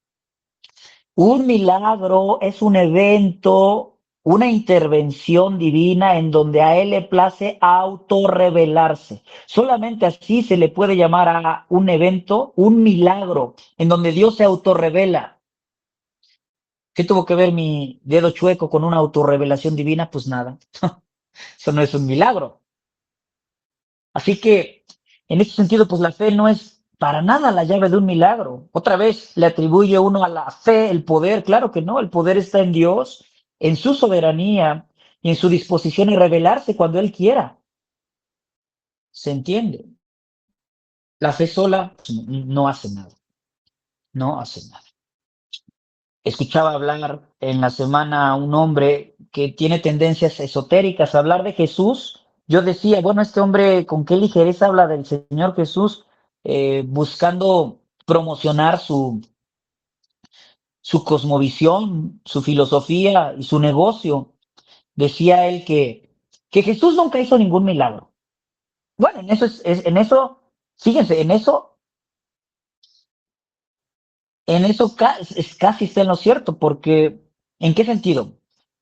S1: Un milagro es un evento, una intervención divina en donde a Él le place autorrevelarse. Solamente así se le puede llamar a un evento un milagro, en donde Dios se autorrevela. ¿Qué tuvo que ver mi dedo chueco con una autorrevelación divina? Pues nada, eso no es un milagro. Así que, en ese sentido, pues la fe no es para nada la llave de un milagro. Otra vez le atribuye uno a la fe el poder. Claro que no, el poder está en Dios, en su soberanía y en su disposición a revelarse cuando Él quiera. ¿Se entiende? La fe sola pues, no hace nada, no hace nada. Escuchaba hablar en la semana a un hombre que tiene tendencias esotéricas a hablar de Jesús. Yo decía, bueno, este hombre con qué ligereza habla del Señor Jesús, buscando promocionar su cosmovisión, su filosofía y su negocio. Decía él que Jesús nunca hizo ningún milagro. Bueno, en eso, fíjense, en eso casi está en lo cierto, porque ¿en qué sentido?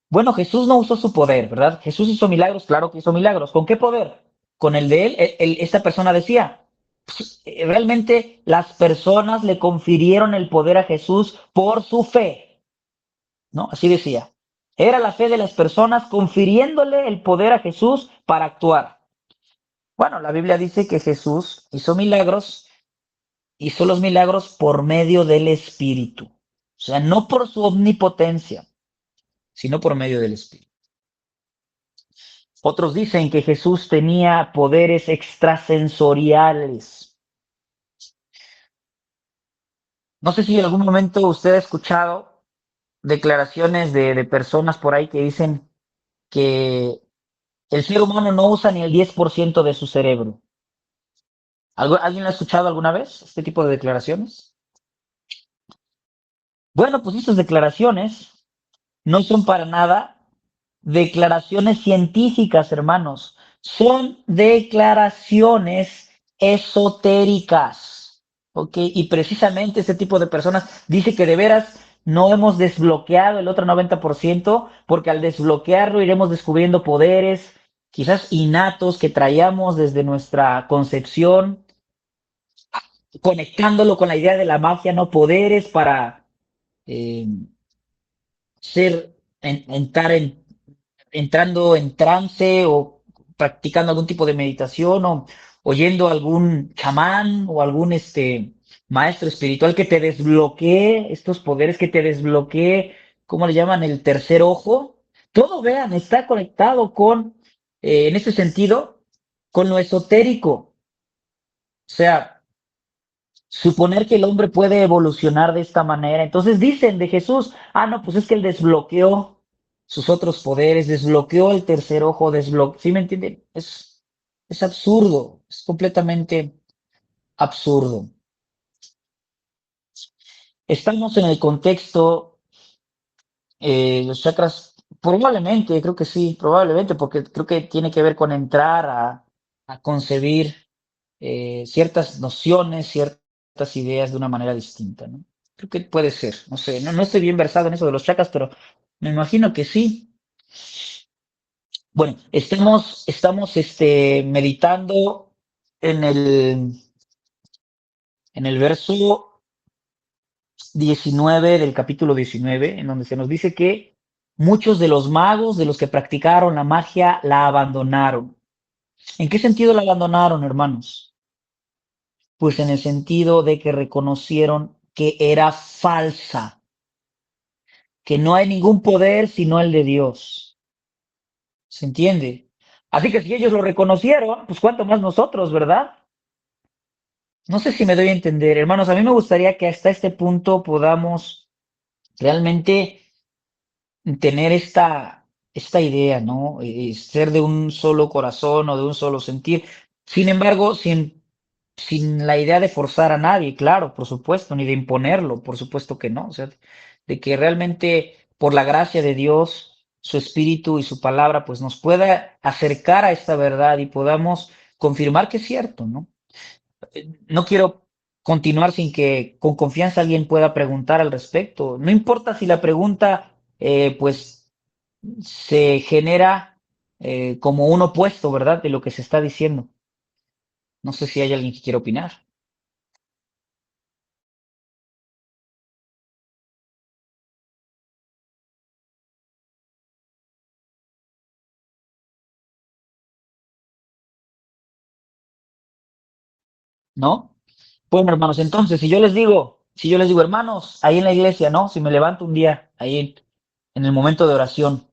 S1: Bueno, Jesús no usó su poder, ¿verdad? Jesús hizo milagros, claro que hizo milagros. ¿Con qué poder? Con el de él. Esta persona decía, realmente las personas le confirieron el poder a Jesús por su fe, ¿no? Así decía. Era la fe de las personas confiriéndole el poder a Jesús para actuar. Bueno, la Biblia dice que Jesús hizo los milagros por medio del Espíritu. O sea, no por su omnipotencia, sino por medio del Espíritu. Otros dicen que Jesús tenía poderes extrasensoriales. No sé si en algún momento usted ha escuchado declaraciones de personas por ahí que dicen que el ser humano no usa ni el 10% de su cerebro. ¿Alguien lo ha escuchado alguna vez, este tipo de declaraciones? Bueno, pues estas declaraciones no son para nada declaraciones científicas, hermanos. son declaraciones esotéricas, ¿ok? Y precisamente este tipo de personas dice que de veras no hemos desbloqueado el otro 90%, porque al desbloquearlo iremos descubriendo poderes, quizás innatos que traíamos desde nuestra concepción, conectándolo con la idea de la magia, no poderes para eh, ser, entrando en trance o practicando algún tipo de meditación o oyendo algún chamán o algún maestro espiritual que te desbloquee estos poderes, que te desbloquee, ¿cómo le llaman? El tercer ojo. Todo, vean, está conectado con, en ese sentido, con lo esotérico. O sea, suponer que el hombre puede evolucionar de esta manera. Entonces dicen de Jesús, ah, no, pues es que él desbloqueó sus otros poderes, desbloqueó el tercer ojo, desbloqueó, ¿sí me entienden? Es absurdo, es completamente absurdo. Estamos en el contexto, los chakras, probablemente, creo que sí, probablemente, porque creo que tiene que ver con entrar a concebir ciertas nociones, ciertas ideas de una manera distinta, ¿no? Creo que puede ser, no sé, no estoy bien versado en eso de los chakras, pero me imagino que sí. Bueno, estamos meditando en el verso 19 del capítulo 19, en donde se nos dice que muchos de los magos, de los que practicaron la magia, la abandonaron. ¿En qué sentido la abandonaron, hermanos? Pues en el sentido de que reconocieron que era falsa, que no hay ningún poder sino el de Dios. ¿Se entiende? Así que si ellos lo reconocieron, pues cuánto más nosotros, ¿verdad? No sé si me doy a entender, hermanos. A mí me gustaría que hasta este punto podamos realmente tener esta idea, ¿no? Ser de un solo corazón o de un solo sentir. Sin embargo, sin la idea de forzar a nadie, claro, por supuesto, ni de imponerlo, por supuesto que no. O sea, de que realmente por la gracia de Dios, su espíritu y su palabra, pues nos pueda acercar a esta verdad y podamos confirmar que es cierto, ¿no? No quiero continuar sin que con confianza alguien pueda preguntar al respecto. No importa si la pregunta, pues, se genera como un opuesto, ¿verdad? De lo que se está diciendo. No sé si hay alguien que quiera opinar. ¿No? Bueno, hermanos, entonces, si yo les digo, hermanos, ahí en la iglesia, ¿no? Si me levanto un día, ahí en el momento de oración,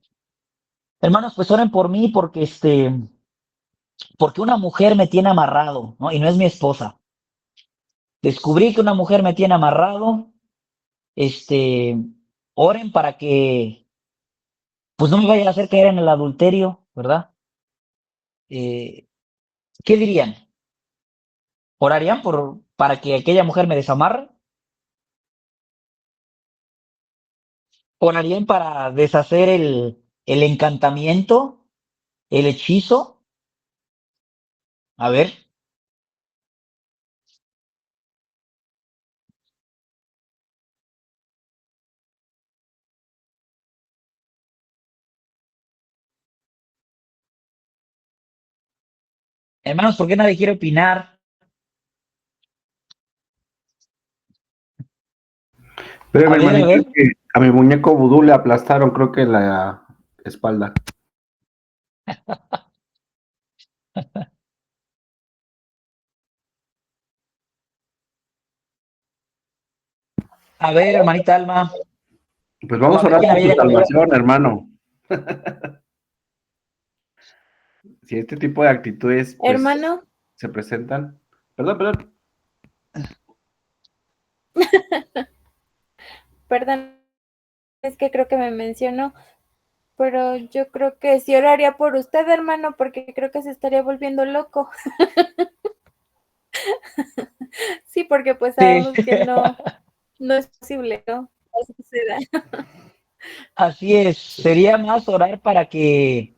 S1: hermanos, pues oren por mí porque una mujer me tiene amarrado, ¿no? Y no es mi esposa. Descubrí que una mujer me tiene amarrado, este, oren para que, pues no me vaya a hacer caer en el adulterio, ¿verdad? Eh, ¿Qué dirían? ¿Orarían para que aquella mujer me desamarre? ¿Orarían para deshacer el encantamiento, el hechizo? A ver, hermanos, ¿por qué nadie quiere opinar?
S7: Espérame,
S1: A
S7: hermanito, es
S1: ver,
S7: que a mi muñeco vudú le aplastaron, creo que la espalda.
S1: hermanita Alma,
S7: Pues
S1: o
S7: vamos
S1: a
S7: a
S1: ver
S7: orar
S1: quién
S7: por tu
S1: había que
S7: salvación, hermano. Si este tipo de actitudes, pues,
S8: Hermano,
S7: se presentan. Perdón, perdón.
S8: perdón, es que creo que me mencionó, pero yo creo que sí oraría por usted, hermano, porque creo que se estaría volviendo loco. Sí, porque pues
S1: Sí,
S8: sabemos que no es posible, ¿no? No suceda.
S1: así es. Sería más orar para que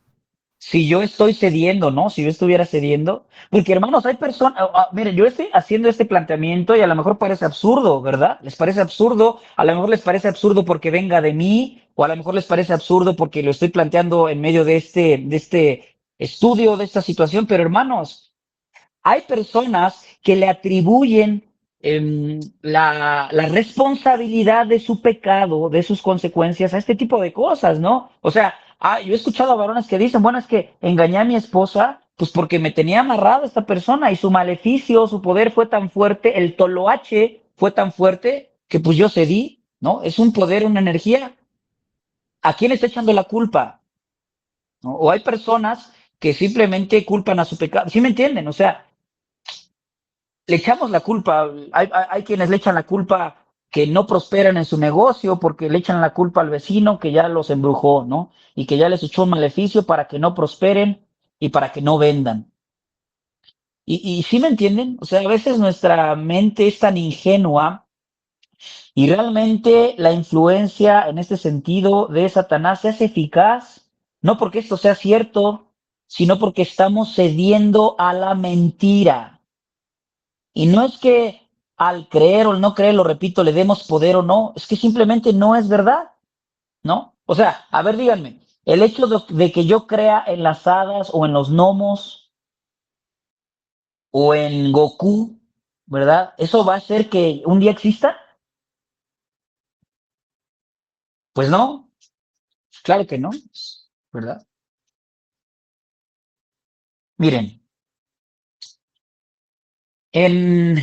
S1: si yo estoy cediendo, ¿no? Si yo estuviera cediendo. Porque, hermanos, hay personas, miren, yo estoy haciendo este planteamiento y a lo mejor parece absurdo, ¿verdad? Les parece absurdo, a lo mejor les parece absurdo porque venga de mí, o a lo mejor les parece absurdo porque lo estoy planteando en medio de este estudio, de esta situación, pero hermanos, hay personas que le atribuyen la responsabilidad de su pecado, de sus consecuencias, a este tipo de cosas, ¿no? O sea, yo he escuchado a varones que dicen, bueno, es que engañé a mi esposa, pues porque me tenía amarrado esta persona y su maleficio, su poder fue tan fuerte, el toloache fue tan fuerte que pues yo cedí, ¿no? Es un poder, una energía. ¿A quién está echando la culpa? ¿No? O hay personas que simplemente culpan a su pecado. ¿Sí me entienden? O sea, le echamos la culpa, hay quienes le echan la culpa que no prosperan en su negocio porque le echan la culpa al vecino que ya los embrujó, ¿no? Y que ya les echó un maleficio para que no prosperen y para que no vendan. Y sí me entienden, o sea, a veces nuestra mente es tan ingenua y realmente la influencia en este sentido de Satanás se hace eficaz, no porque esto sea cierto, sino porque estamos cediendo a la mentira. Y no es que al creer o al no creer, lo repito, le demos poder o no, es que simplemente no es verdad, ¿no? O sea, a ver, díganme, el hecho de que yo crea en las hadas o en los gnomos o en Goku, ¿verdad? ¿Eso va a hacer que un día exista? Pues no, claro que no, ¿verdad? Miren, en,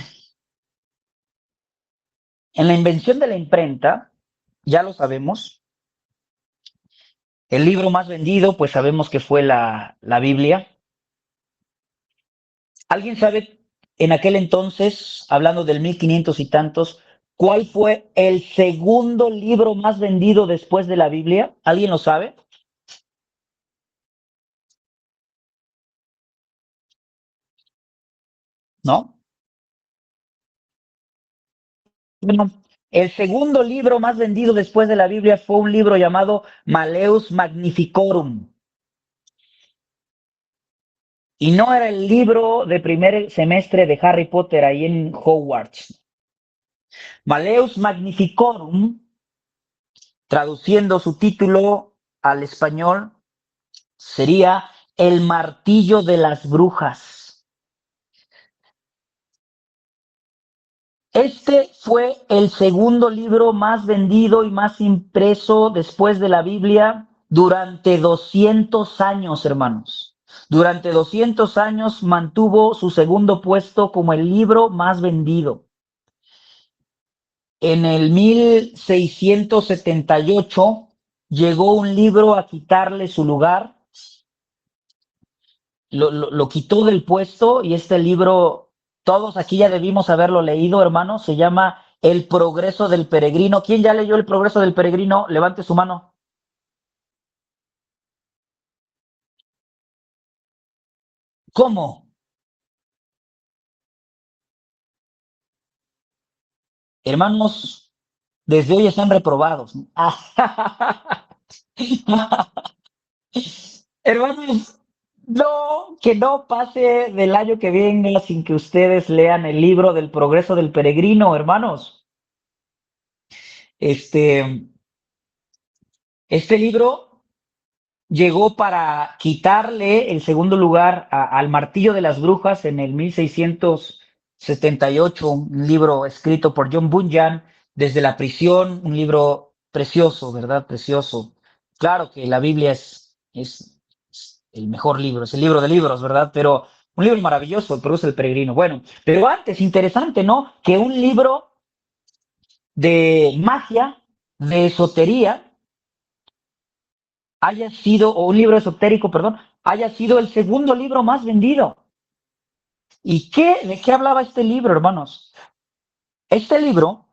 S1: en la invención de la imprenta, ya lo sabemos, el libro más vendido, pues sabemos que fue la Biblia. ¿Alguien sabe en aquel entonces, hablando del 1500 y tantos, cuál fue el segundo libro más vendido después de la Biblia? ¿Alguien lo sabe? ¿No? Bueno, el segundo libro más vendido después de la Biblia fue un libro llamado Malleus Magnificorum. Y no era el libro de primer semestre de Harry Potter ahí en Hogwarts. Malleus Magnificorum, traduciendo su título al español, sería El martillo de las brujas. Este fue el segundo libro más vendido y más impreso después de la Biblia durante 200 años, hermanos. Durante 200 años mantuvo su segundo puesto como el libro más vendido. En el 1678 llegó un libro a quitarle su lugar, lo quitó del puesto y este libro, todos aquí ya debimos haberlo leído, hermano, se llama El progreso del peregrino. ¿Quién ya leyó El progreso del peregrino? Levante su mano. ¿Cómo? Hermanos, desde hoy están reprobados. Hermanos, no, que no pase del año que venga sin que ustedes lean el libro del progreso del peregrino, hermanos. Este, este libro llegó para quitarle el segundo lugar al Martillo de las Brujas en el 1678, un libro escrito por John Bunyan desde la prisión, un libro precioso, ¿verdad? Precioso. Claro que la Biblia es el mejor libro, es el libro de libros, ¿verdad? Pero un libro maravilloso, el Progreso del Peregrino. Bueno, pero antes, interesante, ¿no? Que un libro de magia, de esotería, haya sido, o un libro esotérico, perdón, haya sido el segundo libro más vendido. ¿Y de qué hablaba este libro, hermanos? Este libro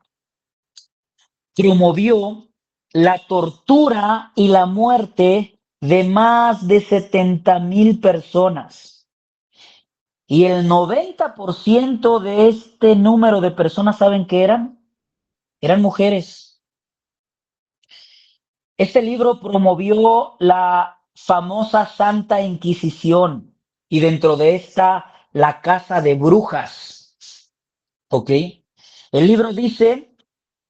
S1: promovió la tortura y la muerte de más de 70,000 personas. Y el 90% de este número de personas, ¿saben qué eran? Eran mujeres. Este libro promovió la famosa Santa Inquisición y dentro de esta la casa de brujas. ¿Ok? El libro dice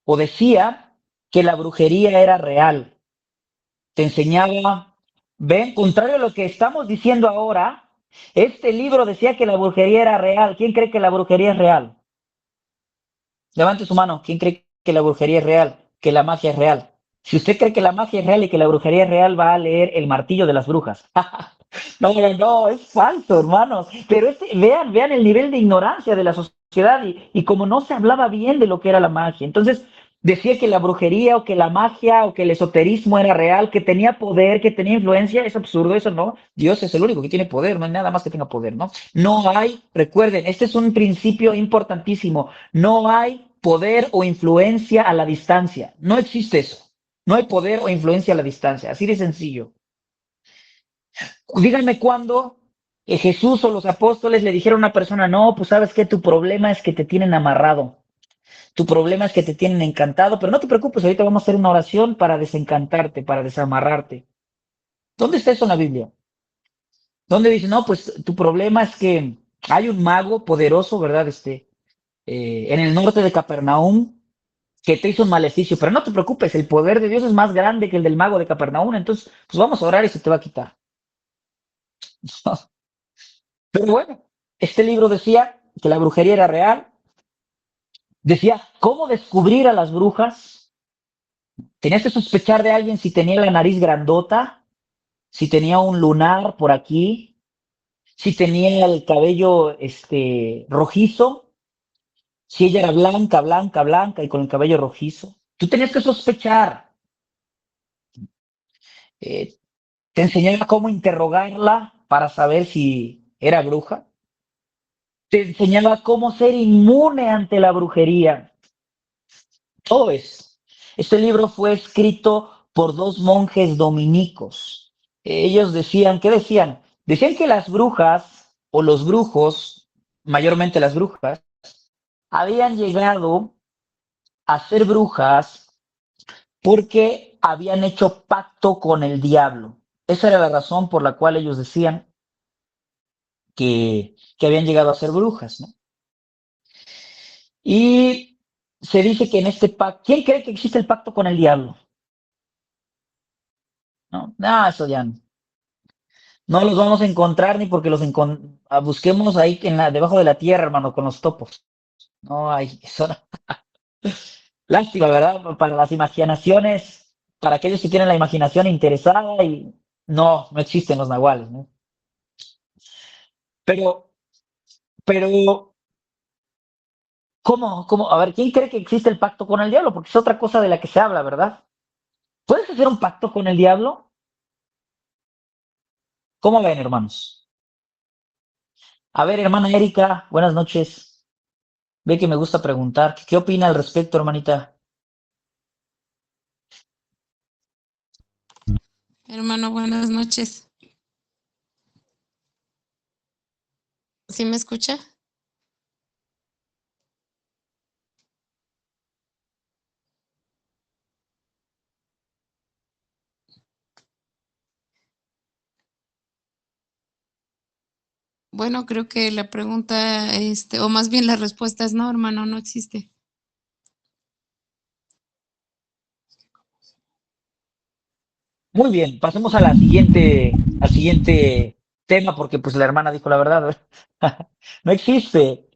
S1: o decía que la brujería era real. Te enseñaba, ven, contrario a lo que estamos diciendo ahora, este libro decía que la brujería era real. ¿Quién cree que la brujería es real? Levante su mano. ¿Quién cree que la brujería es real? Que la magia es real. Si usted cree que la magia es real y que la brujería es real, va a leer El martillo de las brujas. No, no, no, es falso, hermanos. Pero vean el nivel de ignorancia de la sociedad y como no se hablaba bien de lo que era la magia. Entonces, decía que la brujería o que la magia o que el esoterismo era real, que tenía poder, que tenía influencia. Es absurdo eso, ¿no? Dios es el único que tiene poder, no hay nada más que tenga poder, ¿no? No hay, recuerden, este es un principio importantísimo. No hay poder o influencia a la distancia. No existe eso. No hay poder o influencia a la distancia. Así de sencillo. Díganme cuándo Jesús o los apóstoles le dijeron a una persona, no, pues sabes que tu problema es que te tienen amarrado. Tu problema es que te tienen encantado, pero no te preocupes, ahorita vamos a hacer una oración para desencantarte, para desamarrarte. ¿Dónde está eso en la Biblia? ¿Dónde dice, no, pues tu problema es que hay un mago poderoso, ¿verdad? En el norte de Capernaum, que te hizo un maleficio, pero no te preocupes, el poder de Dios es más grande que el del mago de Capernaum, entonces, pues vamos a orar y se te va a quitar. Pero bueno, este libro decía que la brujería era real, decía cómo descubrir a las brujas, tenías que sospechar de alguien si tenía la nariz grandota, si tenía un lunar por aquí, si tenía el cabello rojizo, si ella era blanca, blanca, blanca y con el cabello rojizo. Tú tenías que sospechar. Eh, te enseñaba cómo interrogarla para saber si era bruja. Te enseñaba cómo ser inmune ante la brujería. Todo eso. Este libro fue escrito por dos monjes dominicos. Ellos decían, ¿qué decían? Decían que las brujas o los brujos, mayormente las brujas, habían llegado a ser brujas porque habían hecho pacto con el diablo. Esa era la razón por la cual ellos decían que habían llegado a ser brujas, ¿no? Y se dice que en este pacto, ¿quién cree que existe el pacto con el diablo? No, eso ya no los vamos a encontrar ni porque busquemos ahí debajo de la tierra, hermano, con los topos. No hay, eso no. Lástima, ¿verdad? Para las imaginaciones, para aquellos que tienen la imaginación interesada y no existen los nahuales, ¿no? Pero, pero, ¿cómo? A ver, ¿quién cree que existe el pacto con el diablo? Porque es otra cosa de la que se habla, ¿verdad? ¿Puedes hacer un pacto con el diablo? ¿Cómo ven, hermanos? A ver, hermana Erika, buenas noches. Ve que me gusta preguntar. ¿Qué opina al respecto, hermanita?
S9: Hermano, buenas noches. ¿Sí me escucha? Bueno, creo que la pregunta, o más bien la respuesta es no, hermano, no existe.
S1: Muy bien, pasemos a al siguiente tema, porque pues la hermana dijo la verdad. No existe.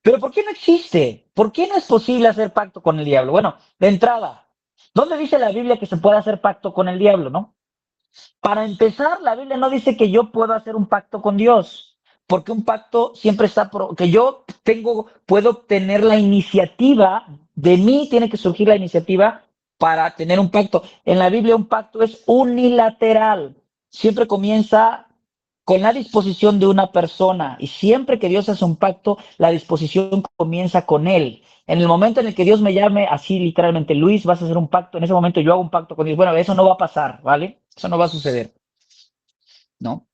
S1: Pero ¿por qué no existe? ¿Por qué no es posible hacer pacto con el diablo? Bueno, de entrada, ¿dónde dice la Biblia que se puede hacer pacto con el diablo, no? Para empezar, la Biblia no dice que yo puedo hacer un pacto con Dios, porque un pacto siempre está, que yo puedo tener la iniciativa, de mí tiene que surgir la iniciativa para tener un pacto. En la Biblia un pacto es unilateral, siempre comienza con la disposición de una persona y siempre que Dios hace un pacto, la disposición comienza con él. En el momento en el que Dios me llame, así literalmente, Luis, vas a hacer un pacto, en ese momento yo hago un pacto con Dios. Bueno, eso no va a pasar, ¿vale? Eso no va a suceder, ¿no?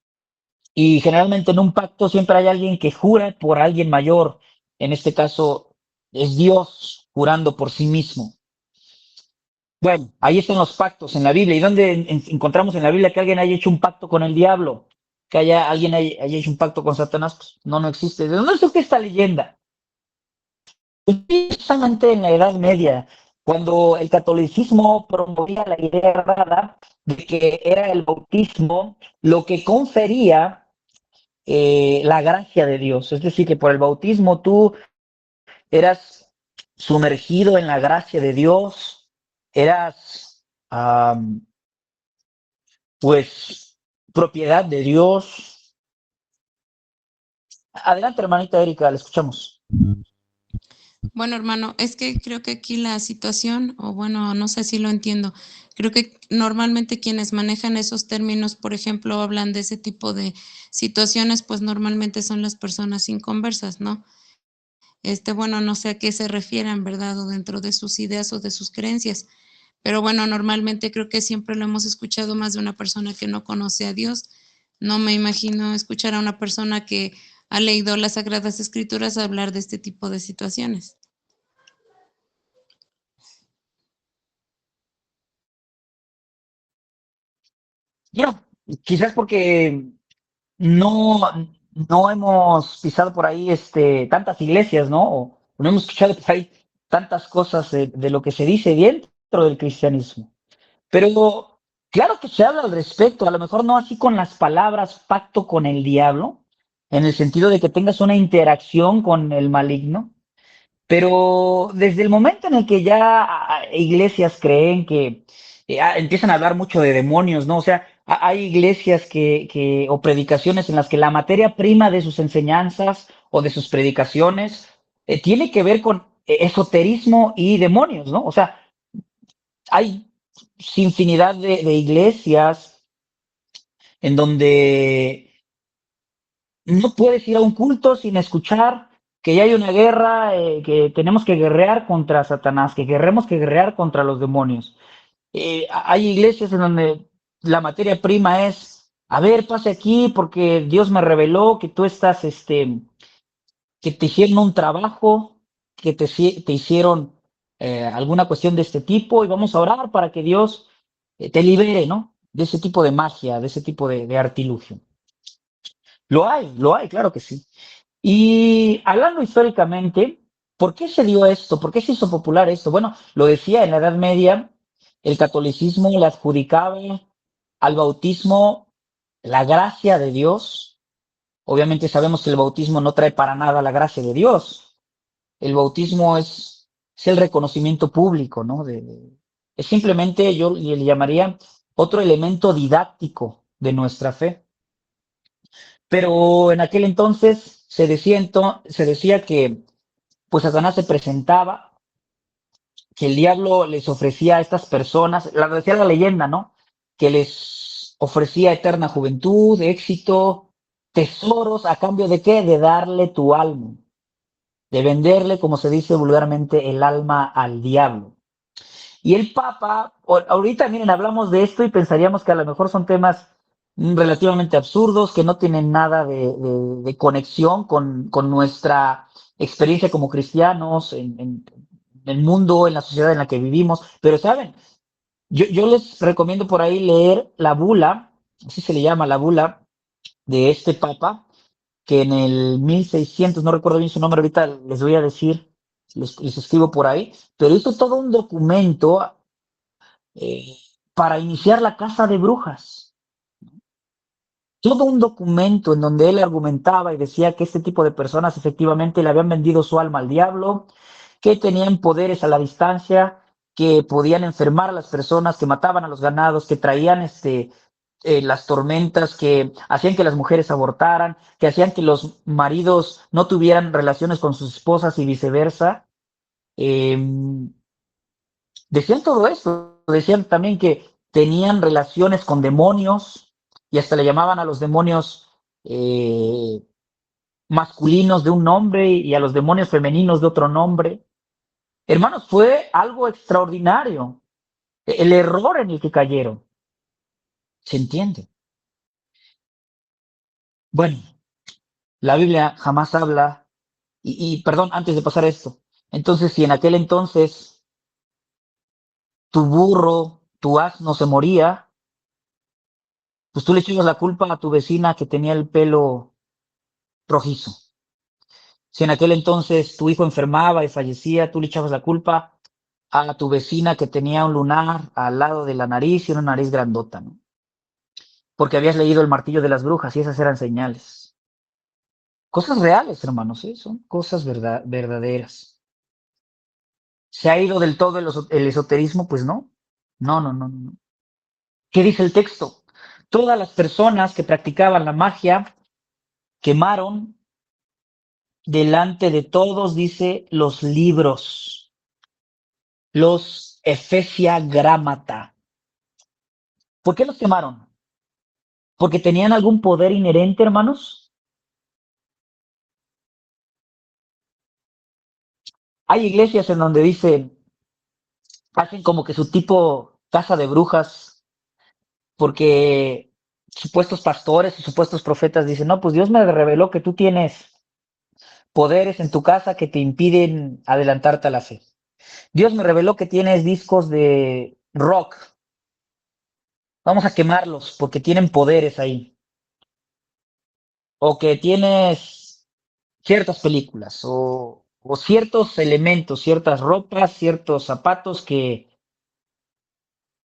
S1: Y generalmente en un pacto siempre hay alguien que jura por alguien mayor. En este caso es Dios jurando por sí mismo. Bueno, ahí están los pactos en la Biblia. ¿Y dónde encontramos en la Biblia que alguien haya hecho un pacto con el diablo? Que alguien haya hecho un pacto con Satanás. Pues, no existe. ¿De dónde surge esta leyenda? Precisamente en la Edad Media, cuando el catolicismo promovía la idea errada de que era el bautismo lo que confería la gracia de Dios. Es decir, que por el bautismo tú eras sumergido en la gracia de Dios, eras pues propiedad de Dios. Adelante, hermanita Erika, la escuchamos.
S9: Bueno, hermano, es que creo que aquí la situación, o bueno, no sé si lo entiendo, creo que normalmente quienes manejan esos términos, por ejemplo, hablan de ese tipo de situaciones, pues normalmente son las personas inconversas, ¿no? Bueno, no sé a qué se refieran, ¿verdad? O dentro de sus ideas o de sus creencias. Pero bueno, normalmente creo que siempre lo hemos escuchado más de una persona que no conoce a Dios. No me imagino escuchar a una persona que ha leído las Sagradas Escrituras hablar de este tipo de situaciones.
S1: Bueno, quizás porque no, no hemos pisado por ahí tantas iglesias, ¿no? O no hemos escuchado por ahí tantas cosas de lo que se dice dentro del cristianismo. Pero claro que se habla al respecto, a lo mejor no así con las palabras pacto con el diablo, en el sentido de que tengas una interacción con el maligno, pero desde el momento en el que ya iglesias creen que empiezan a hablar mucho de demonios, ¿no? O sea, hay iglesias o predicaciones en las que la materia prima de sus enseñanzas o de sus predicaciones tiene que ver con esoterismo y demonios, ¿no? O sea, hay infinidad de iglesias en donde no puedes ir a un culto sin escuchar que ya hay una guerra, que tenemos que guerrear contra Satanás, que queremos que guerrear contra los demonios. Hay iglesias en donde la materia prima es, a ver, pase aquí porque Dios me reveló que tú estás, que te hicieron un trabajo, que te hicieron alguna cuestión de este tipo y vamos a orar para que Dios te libere, ¿no? De ese tipo de magia, de ese tipo de artilugio. Lo hay, claro que sí. Y hablando históricamente, ¿por qué se dio esto? ¿Por qué se hizo popular esto? Bueno, lo decía, en la Edad Media, el catolicismo le adjudicaba al bautismo la gracia de Dios. Obviamente sabemos que el bautismo no trae para nada la gracia de Dios. El bautismo es el reconocimiento público, ¿no? Es simplemente, yo le llamaría otro elemento didáctico de nuestra fe. Pero en aquel entonces se decía que pues Satanás se presentaba, que el diablo les ofrecía a estas personas, la decía la leyenda, ¿no? Que les ofrecía eterna juventud, éxito, tesoros, ¿a cambio de qué? De darle tu alma, de venderle, como se dice vulgarmente, el alma al diablo. Y el Papa, ahorita miren, hablamos de esto y pensaríamos que a lo mejor son temas relativamente absurdos, que no tienen nada de conexión con nuestra experiencia como cristianos en el mundo, en la sociedad en la que vivimos. Pero saben, yo les recomiendo por ahí leer la bula, así se le llama la bula de este Papa, que en el 1600, no recuerdo bien su nombre, ahorita les voy a decir, les escribo por ahí, pero hizo todo un documento eh, para iniciar la caza de brujas. Todo un documento en donde él argumentaba y decía que este tipo de personas efectivamente le habían vendido su alma al diablo, que tenían poderes a la distancia, que podían enfermar a las personas, que mataban a los ganados, que traían las tormentas, que hacían que las mujeres abortaran, que hacían que los maridos no tuvieran relaciones con sus esposas y viceversa. Eh, Decían todo esto, decían también que tenían relaciones con demonios y hasta le llamaban a los demonios eh, masculinos de un nombre y a los demonios femeninos de otro nombre. Hermanos, fue algo extraordinario el error en el que cayeron. ¿Se entiende? Bueno, la Biblia jamás habla, perdón, antes de pasar esto, entonces si en aquel entonces tu burro, tu asno se moría, pues tú le echabas la culpa a tu vecina que tenía el pelo rojizo. Si en aquel entonces tu hijo enfermaba y fallecía, tú le echabas la culpa a tu vecina que tenía un lunar al lado de la nariz y una nariz grandota, ¿no? Porque habías leído El martillo de las brujas y esas eran señales. Cosas reales, hermanos, ¿eh? Son cosas verdaderas. ¿Se ha ido del todo el esoterismo? Pues no. No, no, no, no. ¿Qué dice el texto? Todas las personas que practicaban la magia quemaron delante de todos, dice, los libros, los Efesia Grámata. ¿Por qué los quemaron? ¿Porque tenían algún poder inherente, hermanos? Hay iglesias en donde dicen, hacen como que su tipo casa de brujas, porque supuestos pastores y supuestos profetas dicen, no, pues Dios me reveló que tú tienes poderes en tu casa que te impiden adelantarte a la fe. Dios me reveló que tienes discos de rock. Vamos a quemarlos porque tienen poderes ahí. O que tienes ciertas películas o ciertos elementos, ciertas ropas, ciertos zapatos que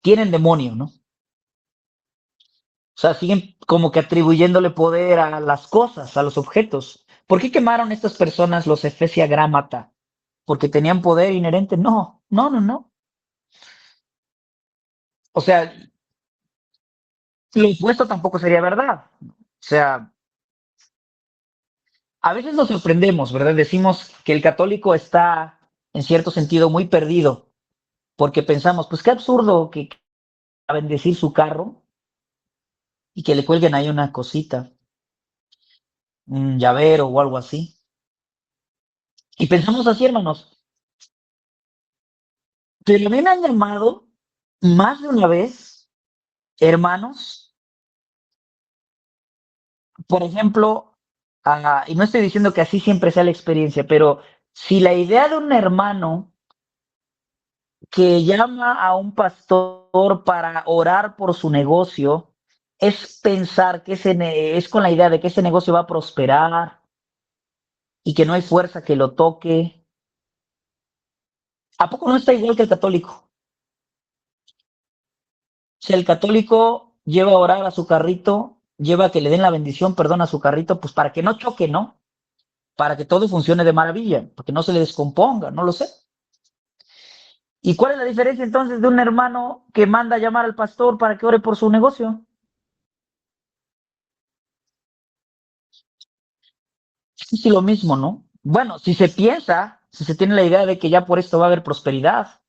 S1: tienen demonio, ¿no? O sea, siguen como que atribuyéndole poder a las cosas, a los objetos. ¿Por qué quemaron estas personas los Efesia Grámata? ¿Porque tenían poder inherente? No, no, no, no. O sea, lo opuesto tampoco sería verdad. O sea, a veces nos sorprendemos, ¿verdad? Decimos que el católico está, en cierto sentido, muy perdido, porque pensamos, pues qué absurdo que a bendecir su carro y que le cuelguen ahí una cosita, un llavero o algo así. Y pensamos así, hermanos. Pero a mí me han llamado más de una vez, hermanos, por ejemplo, y no estoy diciendo que así siempre sea la experiencia, pero si la idea de un hermano que llama a un pastor para orar por su negocio es pensar que es con la idea de que ese negocio va a prosperar y que no hay fuerza que lo toque. ¿A poco no está igual que el católico? Si el católico lleva a orar a su carrito, lleva a que le den la bendición, perdón, a su carrito, pues para que no choque, ¿no? Para que todo funcione de maravilla, para que no se le descomponga, no lo sé. ¿Y cuál es la diferencia entonces de un hermano que manda a llamar al pastor para que ore por su negocio? Sí, lo mismo, ¿no? Bueno, si se piensa, si se tiene la idea de que ya por esto va a haber prosperidad,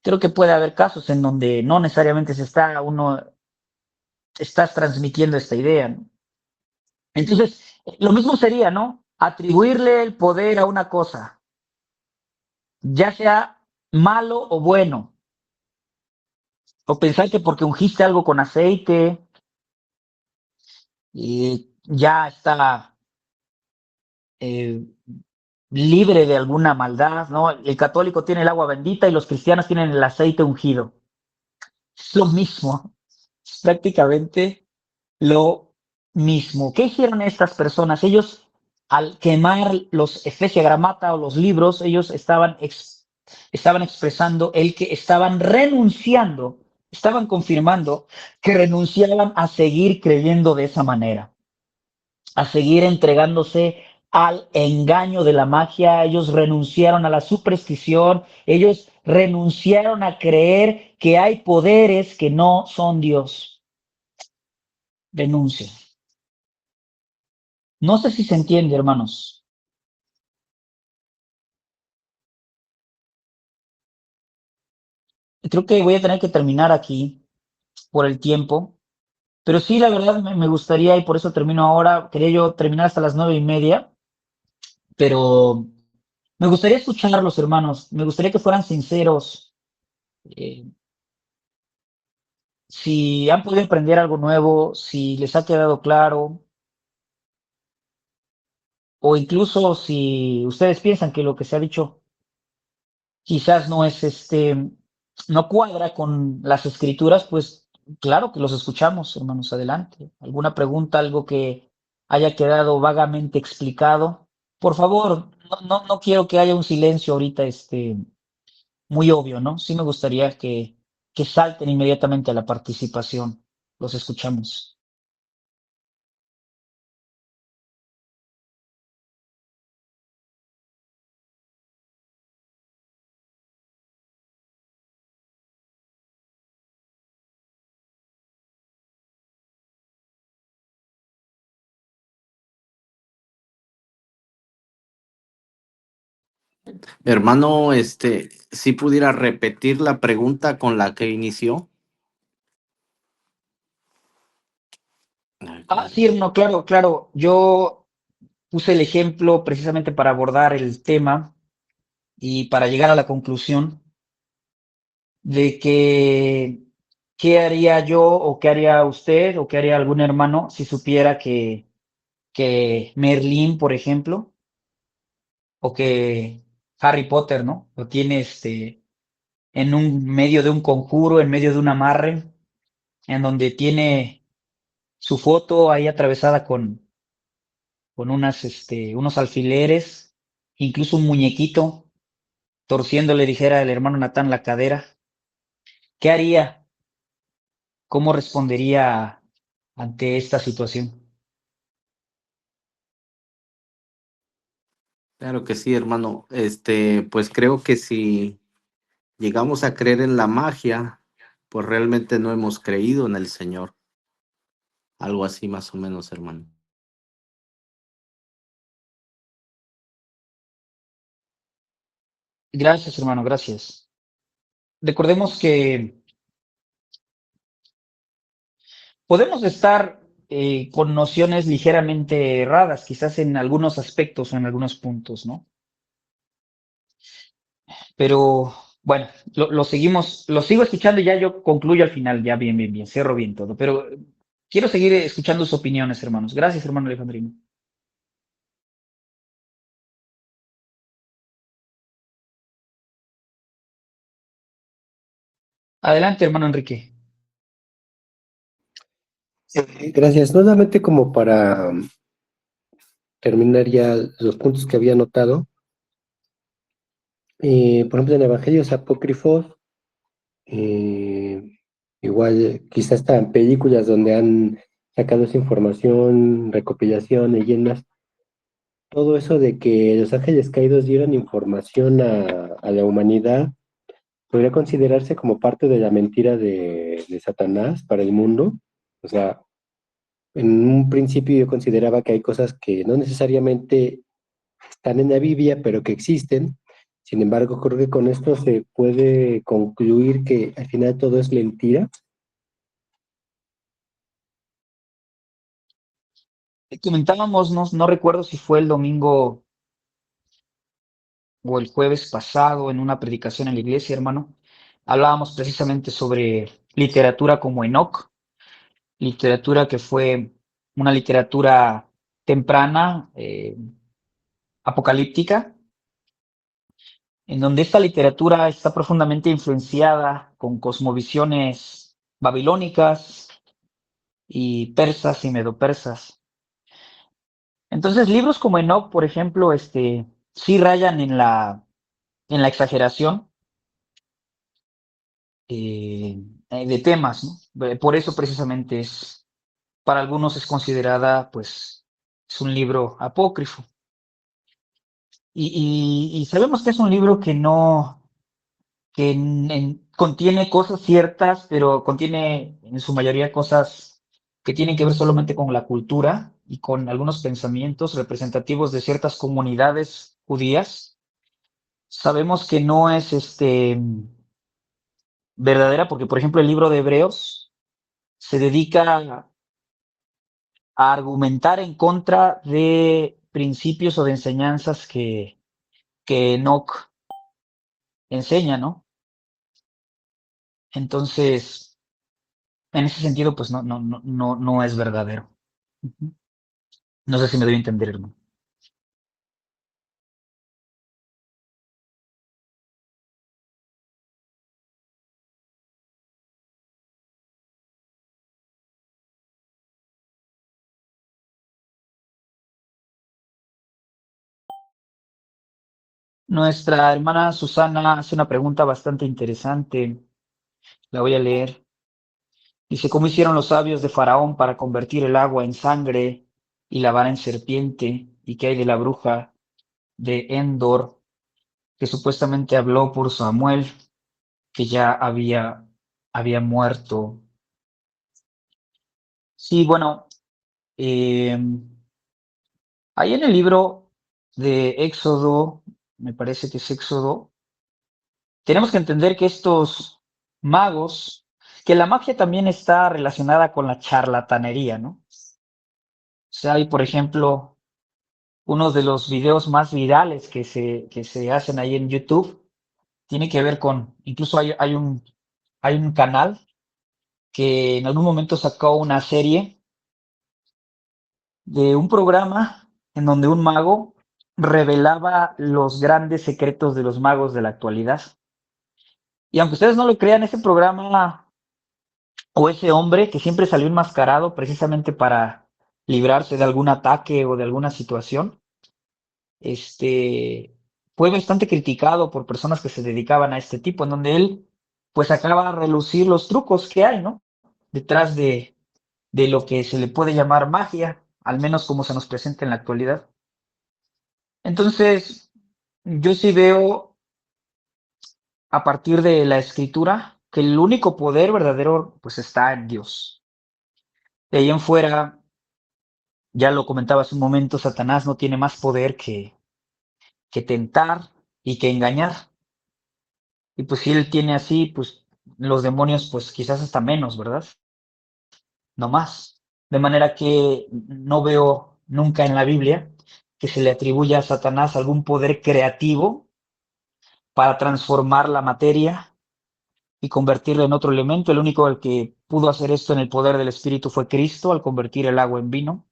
S1: creo que puede haber casos en donde no necesariamente estás transmitiendo esta idea, ¿no? Entonces, lo mismo sería, ¿no? Atribuirle el poder a una cosa, ya sea malo o bueno, o pensar que porque ungiste algo con aceite, ya está eh, libre de alguna maldad, ¿no? El católico tiene el agua bendita y los cristianos tienen el aceite ungido. Es lo mismo, es prácticamente lo mismo. ¿Qué hicieron estas personas? Ellos, al quemar los Efesia Gramata o los libros, ellos estaban expresando el que estaban renunciando, estaban confirmando que renunciaban a seguir creyendo de esa manera, a seguir entregándose al engaño de la magia. Ellos renunciaron a la superstición, ellos renunciaron a creer que hay poderes que no son Dios. Renuncian. No sé si se entiende, hermanos. Creo que voy a tener que terminar aquí por el tiempo, pero sí, la verdad me gustaría, y por eso termino ahora. Quería yo terminar hasta las 9:30, pero me gustaría escucharlos, hermanos. Me gustaría que fueran sinceros. eh, si han podido aprender algo nuevo, si les ha quedado claro, o incluso si ustedes piensan que lo que se ha dicho quizás no es no cuadra con las escrituras, pues claro que los escuchamos, hermanos, adelante. ¿Alguna pregunta, algo que haya quedado vagamente explicado? Por favor, no quiero que haya un silencio ahorita, muy obvio, ¿no? Sí me gustaría que salten inmediatamente a la participación. Los escuchamos.
S10: Hermano, si pudiera repetir la pregunta con la que inició.
S1: Sí, hermano, claro, claro. Yo puse el ejemplo precisamente para abordar el tema y para llegar a la conclusión de que qué haría yo o qué haría usted o qué haría algún hermano si supiera que Merlín, por ejemplo, o que Harry Potter, ¿no? Lo tiene en un medio de un conjuro, en medio de un amarre, en donde tiene su foto ahí atravesada con unos alfileres, incluso un muñequito torciéndole, dijera el hermano Natán, la cadera. ¿Qué haría? ¿Cómo respondería ante esta situación?
S10: Claro que sí, hermano. Pues creo que si llegamos a creer en la magia, pues realmente no hemos creído en el Señor. Algo así más o menos, hermano.
S1: Gracias, hermano, gracias. Recordemos que podemos estar con nociones ligeramente erradas, quizás en algunos aspectos o en algunos puntos, ¿no? Pero bueno, lo sigo escuchando y ya yo concluyo al final, ya bien, cierro bien todo. Pero quiero seguir escuchando sus opiniones, hermanos. Gracias, hermano Alejandrino. Adelante, hermano Enrique.
S2: Gracias. Nuevamente como para terminar ya los puntos que había anotado. Por ejemplo, en Evangelios Apócrifos, eh, igual quizás están películas donde han sacado esa información, recopilación, leyendas, todo eso de que los ángeles caídos dieron información a la humanidad, podría considerarse como parte de la mentira de Satanás para el mundo. O sea, en un principio yo consideraba que hay cosas que no necesariamente están en la Biblia, pero que existen. Sin embargo, creo que con esto se puede concluir que al final todo es mentira.
S1: Comentábamos, no recuerdo si fue el domingo o el jueves pasado en una predicación en la iglesia, hermano. Hablábamos precisamente sobre literatura como Enoch, literatura que fue una literatura temprana, apocalíptica, en donde esta literatura está profundamente influenciada con cosmovisiones babilónicas y persas y medopersas. Entonces, libros como Enoch, por ejemplo, sí rayan en la exageración de temas, ¿no? Por eso precisamente para algunos es considerada, pues, es un libro apócrifo. Y sabemos que es un libro que no, que contiene cosas ciertas, pero contiene en su mayoría cosas que tienen que ver solamente con la cultura y con algunos pensamientos representativos de ciertas comunidades judías. Sabemos que no es verdadera porque, por ejemplo, el libro de Hebreos se dedica a argumentar en contra de principios o de enseñanzas que Enoch enseña, ¿no? Entonces, en ese sentido, pues no es verdadero. Ujú. No sé si me doy a entender, hermano. Nuestra hermana Susana hace una pregunta bastante interesante. La voy a leer. Dice, ¿cómo hicieron los sabios de Faraón para convertir el agua en sangre y la vara en serpiente? ¿Y qué hay de la bruja de Endor que supuestamente habló por Samuel, que ya había muerto? Sí, bueno, eh, ahí en el libro de Éxodo, me parece que es Éxodo, tenemos que entender que estos magos, que la magia también está relacionada con la charlatanería, ¿no? O sea, hay, por ejemplo, uno de los videos más virales que se hacen ahí en YouTube, tiene que ver con, incluso hay un canal que en algún momento sacó una serie de un programa en donde un mago revelaba los grandes secretos de los magos de la actualidad. Y aunque ustedes no lo crean, ese programa o ese hombre que siempre salió enmascarado precisamente para librarse de algún ataque o de alguna situación, fue bastante criticado por personas que se dedicaban a este tipo, en donde él pues acaba a relucir los trucos que hay, ¿no? Detrás de lo que se le puede llamar magia, al menos como se nos presenta en la actualidad. Entonces, yo sí veo a partir de la escritura que el único poder verdadero pues está en Dios. De ahí en fuera, ya lo comentaba hace un momento, Satanás no tiene más poder que tentar y que engañar. Y pues si él tiene así, pues los demonios pues quizás hasta menos, ¿verdad? No más. De manera que no veo nunca en la Biblia que se le atribuya a Satanás algún poder creativo para transformar la materia y convertirla en otro elemento. El único el que pudo hacer esto en el poder del Espíritu fue Cristo al convertir el agua en vino.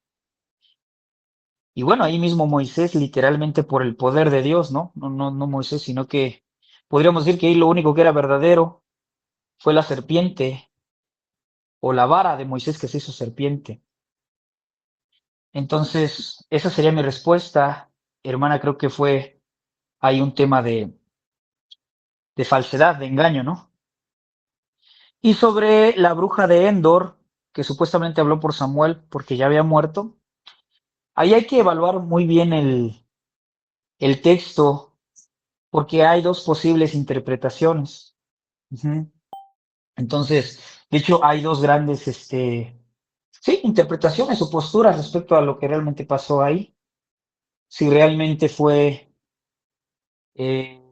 S1: Y bueno, ahí mismo Moisés, literalmente por el poder de Dios, ¿no? No Moisés, sino que podríamos decir que ahí lo único que era verdadero fue la serpiente o la vara de Moisés que se hizo serpiente. Entonces, esa sería mi respuesta, hermana. Creo que hay un tema de falsedad, de engaño, ¿no? Y sobre la bruja de Endor, que supuestamente habló por Samuel porque ya había muerto, ahí hay que evaluar muy bien el texto, porque hay dos posibles interpretaciones. Ujú. Entonces, de hecho, hay dos grandes, sí, interpretaciones o posturas respecto a lo que realmente pasó ahí. Si realmente fue eh,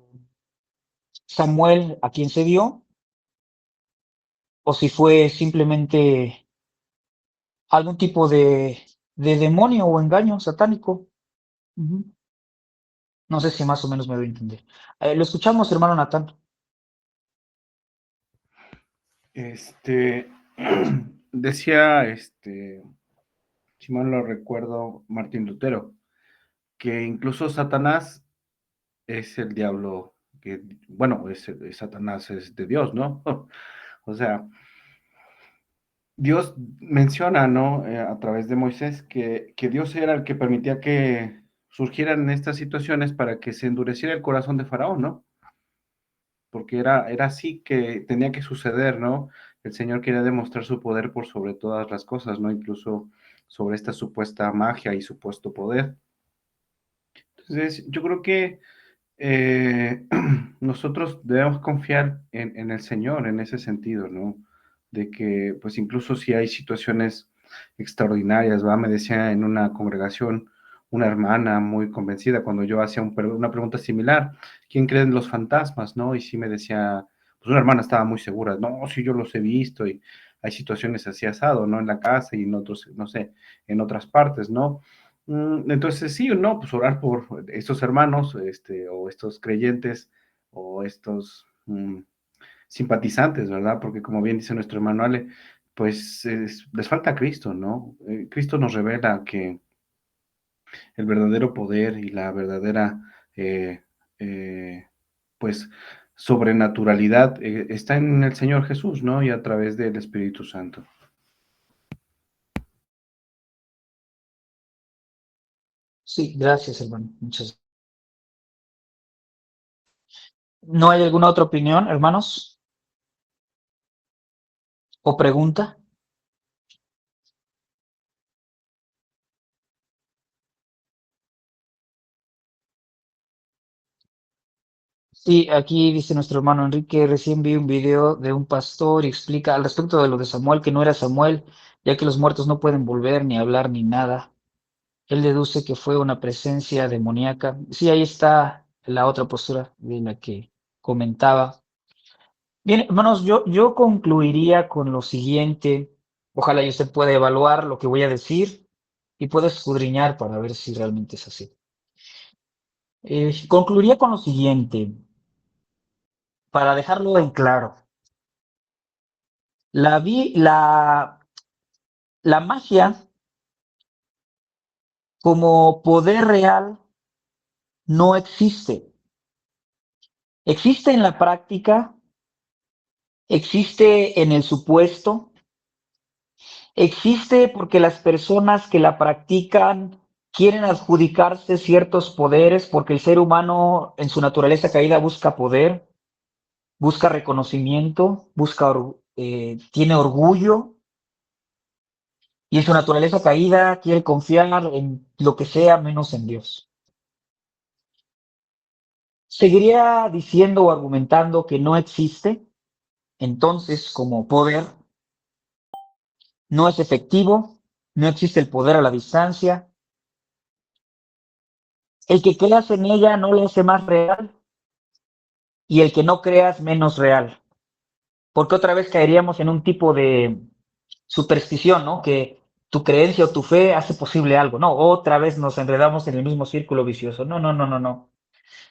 S1: Samuel a quien se vio, o si fue simplemente algún tipo de demonio o engaño satánico. Ujú. No sé si más o menos me doy a entender. Lo escuchamos, hermano Natán.
S7: Este, decía, si mal lo recuerdo, Martín Lutero, que incluso Satanás es el diablo, que, bueno, Satanás es de Dios, ¿no? O sea, Dios menciona, ¿no? A través de Moisés, que Dios era el que permitía que surgieran estas situaciones para que se endureciera el corazón de Faraón, ¿no? Porque era así que tenía que suceder, ¿no? El Señor quería demostrar su poder por sobre todas las cosas, ¿no? Incluso sobre esta supuesta magia y supuesto poder. Entonces, yo creo que nosotros debemos confiar en el Señor en ese sentido, ¿no? De que, pues incluso si hay situaciones extraordinarias, ¿va? Me decía en una congregación una hermana muy convencida cuando yo hacía una pregunta similar, ¿quién cree en los fantasmas, no? Y sí me decía, pues una hermana estaba muy segura, no, sí yo los he visto y hay situaciones así asado, ¿no? En la casa y en otros, no sé, en otras partes, ¿no? Entonces, sí o no, pues orar por estos hermanos, o estos creyentes, o estos simpatizantes, ¿verdad? Porque como bien dice nuestro hermano Ale, pues les falta Cristo, ¿no? Cristo nos revela que el verdadero poder y la verdadera, eh, eh, pues, sobrenaturalidad está en el Señor Jesús, ¿no? Y a través del Espíritu Santo.
S1: Sí, gracias, hermano. Muchas ¿No hay alguna otra opinión, hermanos? ¿O pregunta? Sí, aquí dice nuestro hermano Enrique, recién vi un video de un pastor y explica al respecto de lo de Samuel, que no era Samuel, ya que los muertos no pueden volver ni hablar ni nada. Él deduce que fue una presencia demoníaca. Sí, ahí está la otra postura de la que comentaba. Bien, hermanos, yo concluiría con lo siguiente. Ojalá y usted pueda evaluar lo que voy a decir y pueda escudriñar para ver si realmente es así. Concluiría con lo siguiente, para dejarlo en claro. La magia como poder real no existe. Existe en la práctica, existe en el supuesto, existe porque las personas que la practican quieren adjudicarse ciertos poderes, porque el ser humano en su naturaleza caída busca poder, busca reconocimiento, tiene orgullo, y en su naturaleza caída quiere confiar en lo que sea menos en Dios. Seguiría diciendo o argumentando que no existe, entonces, como poder, no es efectivo, no existe el poder a la distancia. El que creas en ella no lo hace más real y el que no creas menos real. Porque otra vez caeríamos en un tipo de superstición, ¿no? Que tu creencia o tu fe hace posible algo. No, otra vez nos enredamos en el mismo círculo vicioso. No, no, no, no, no.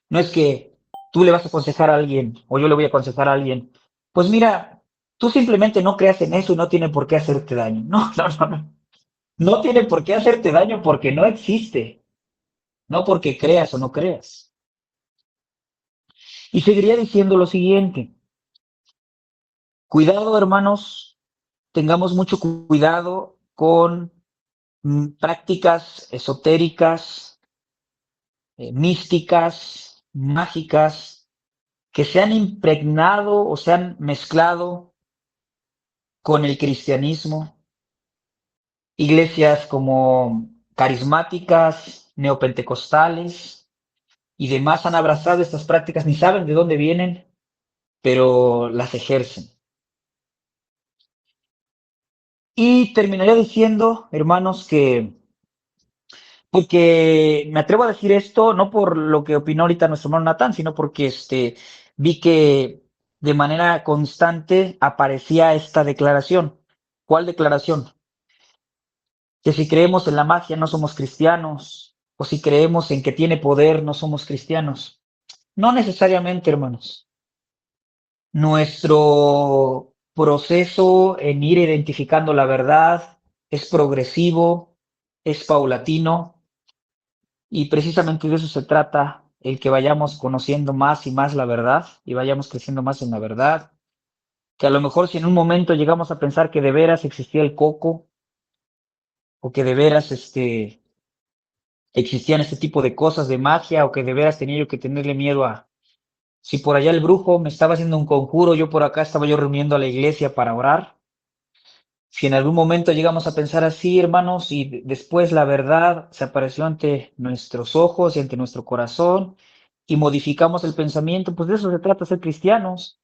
S1: No es que tú le vas a aconsejar a alguien o yo le voy a aconsejar a alguien. Pues mira, tú simplemente no creas en eso y no tiene por qué hacerte daño. No, no, no, no. No tiene por qué hacerte daño porque no existe, no porque creas o no creas. Y seguiría diciendo lo siguiente. Cuidado, hermanos, tengamos mucho cuidado con prácticas esotéricas, místicas, mágicas, que se han impregnado o se han mezclado con el cristianismo. Iglesias como carismáticas, neopentecostales y demás han abrazado estas prácticas, ni saben de dónde vienen, pero las ejercen. Y terminaría diciendo, hermanos, porque me atrevo a decir esto, no por lo que opinó ahorita nuestro hermano Natán, sino porque vi que de manera constante aparecía esta declaración. ¿Cuál declaración? Que si creemos en la magia no somos cristianos, o si creemos en que tiene poder no somos cristianos. No necesariamente, hermanos. Nuestro proceso en ir identificando la verdad es progresivo, es paulatino, y precisamente de eso se trata, el que vayamos conociendo más y más la verdad y vayamos creciendo más en la verdad. Que a lo mejor si en un momento llegamos a pensar que de veras existía el coco o que de veras existían este tipo de cosas de magia o que de veras tenía yo que tenerle miedo a si por allá el brujo me estaba haciendo un conjuro, yo por acá estaba yo reuniendo a la iglesia para orar. Si en algún momento llegamos a pensar así, hermanos, y después la verdad se apareció ante nuestros ojos y ante nuestro corazón y modificamos el pensamiento, pues de eso se trata ser cristianos.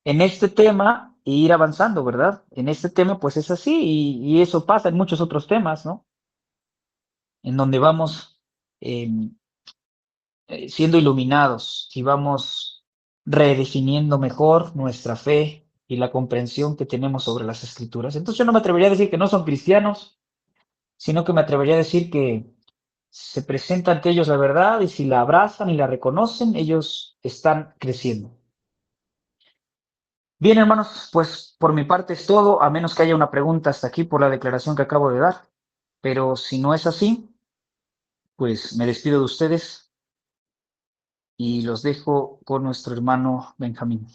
S1: En este tema e ir avanzando, ¿verdad? En este tema pues es así y eso pasa en muchos otros temas, ¿no? En donde vamos siendo iluminados y vamos redefiniendo mejor nuestra fe y la comprensión que tenemos sobre las escrituras. Entonces yo no me atrevería a decir que no son cristianos, sino que me atrevería a decir que se presenta ante ellos la verdad y si la abrazan y la reconocen, ellos están creciendo. Bien, hermanos, pues por mi parte es todo, a menos que haya una pregunta hasta aquí por la declaración que acabo de dar. Pero si no es así, pues me despido de ustedes y los dejo con nuestro hermano Benjamín.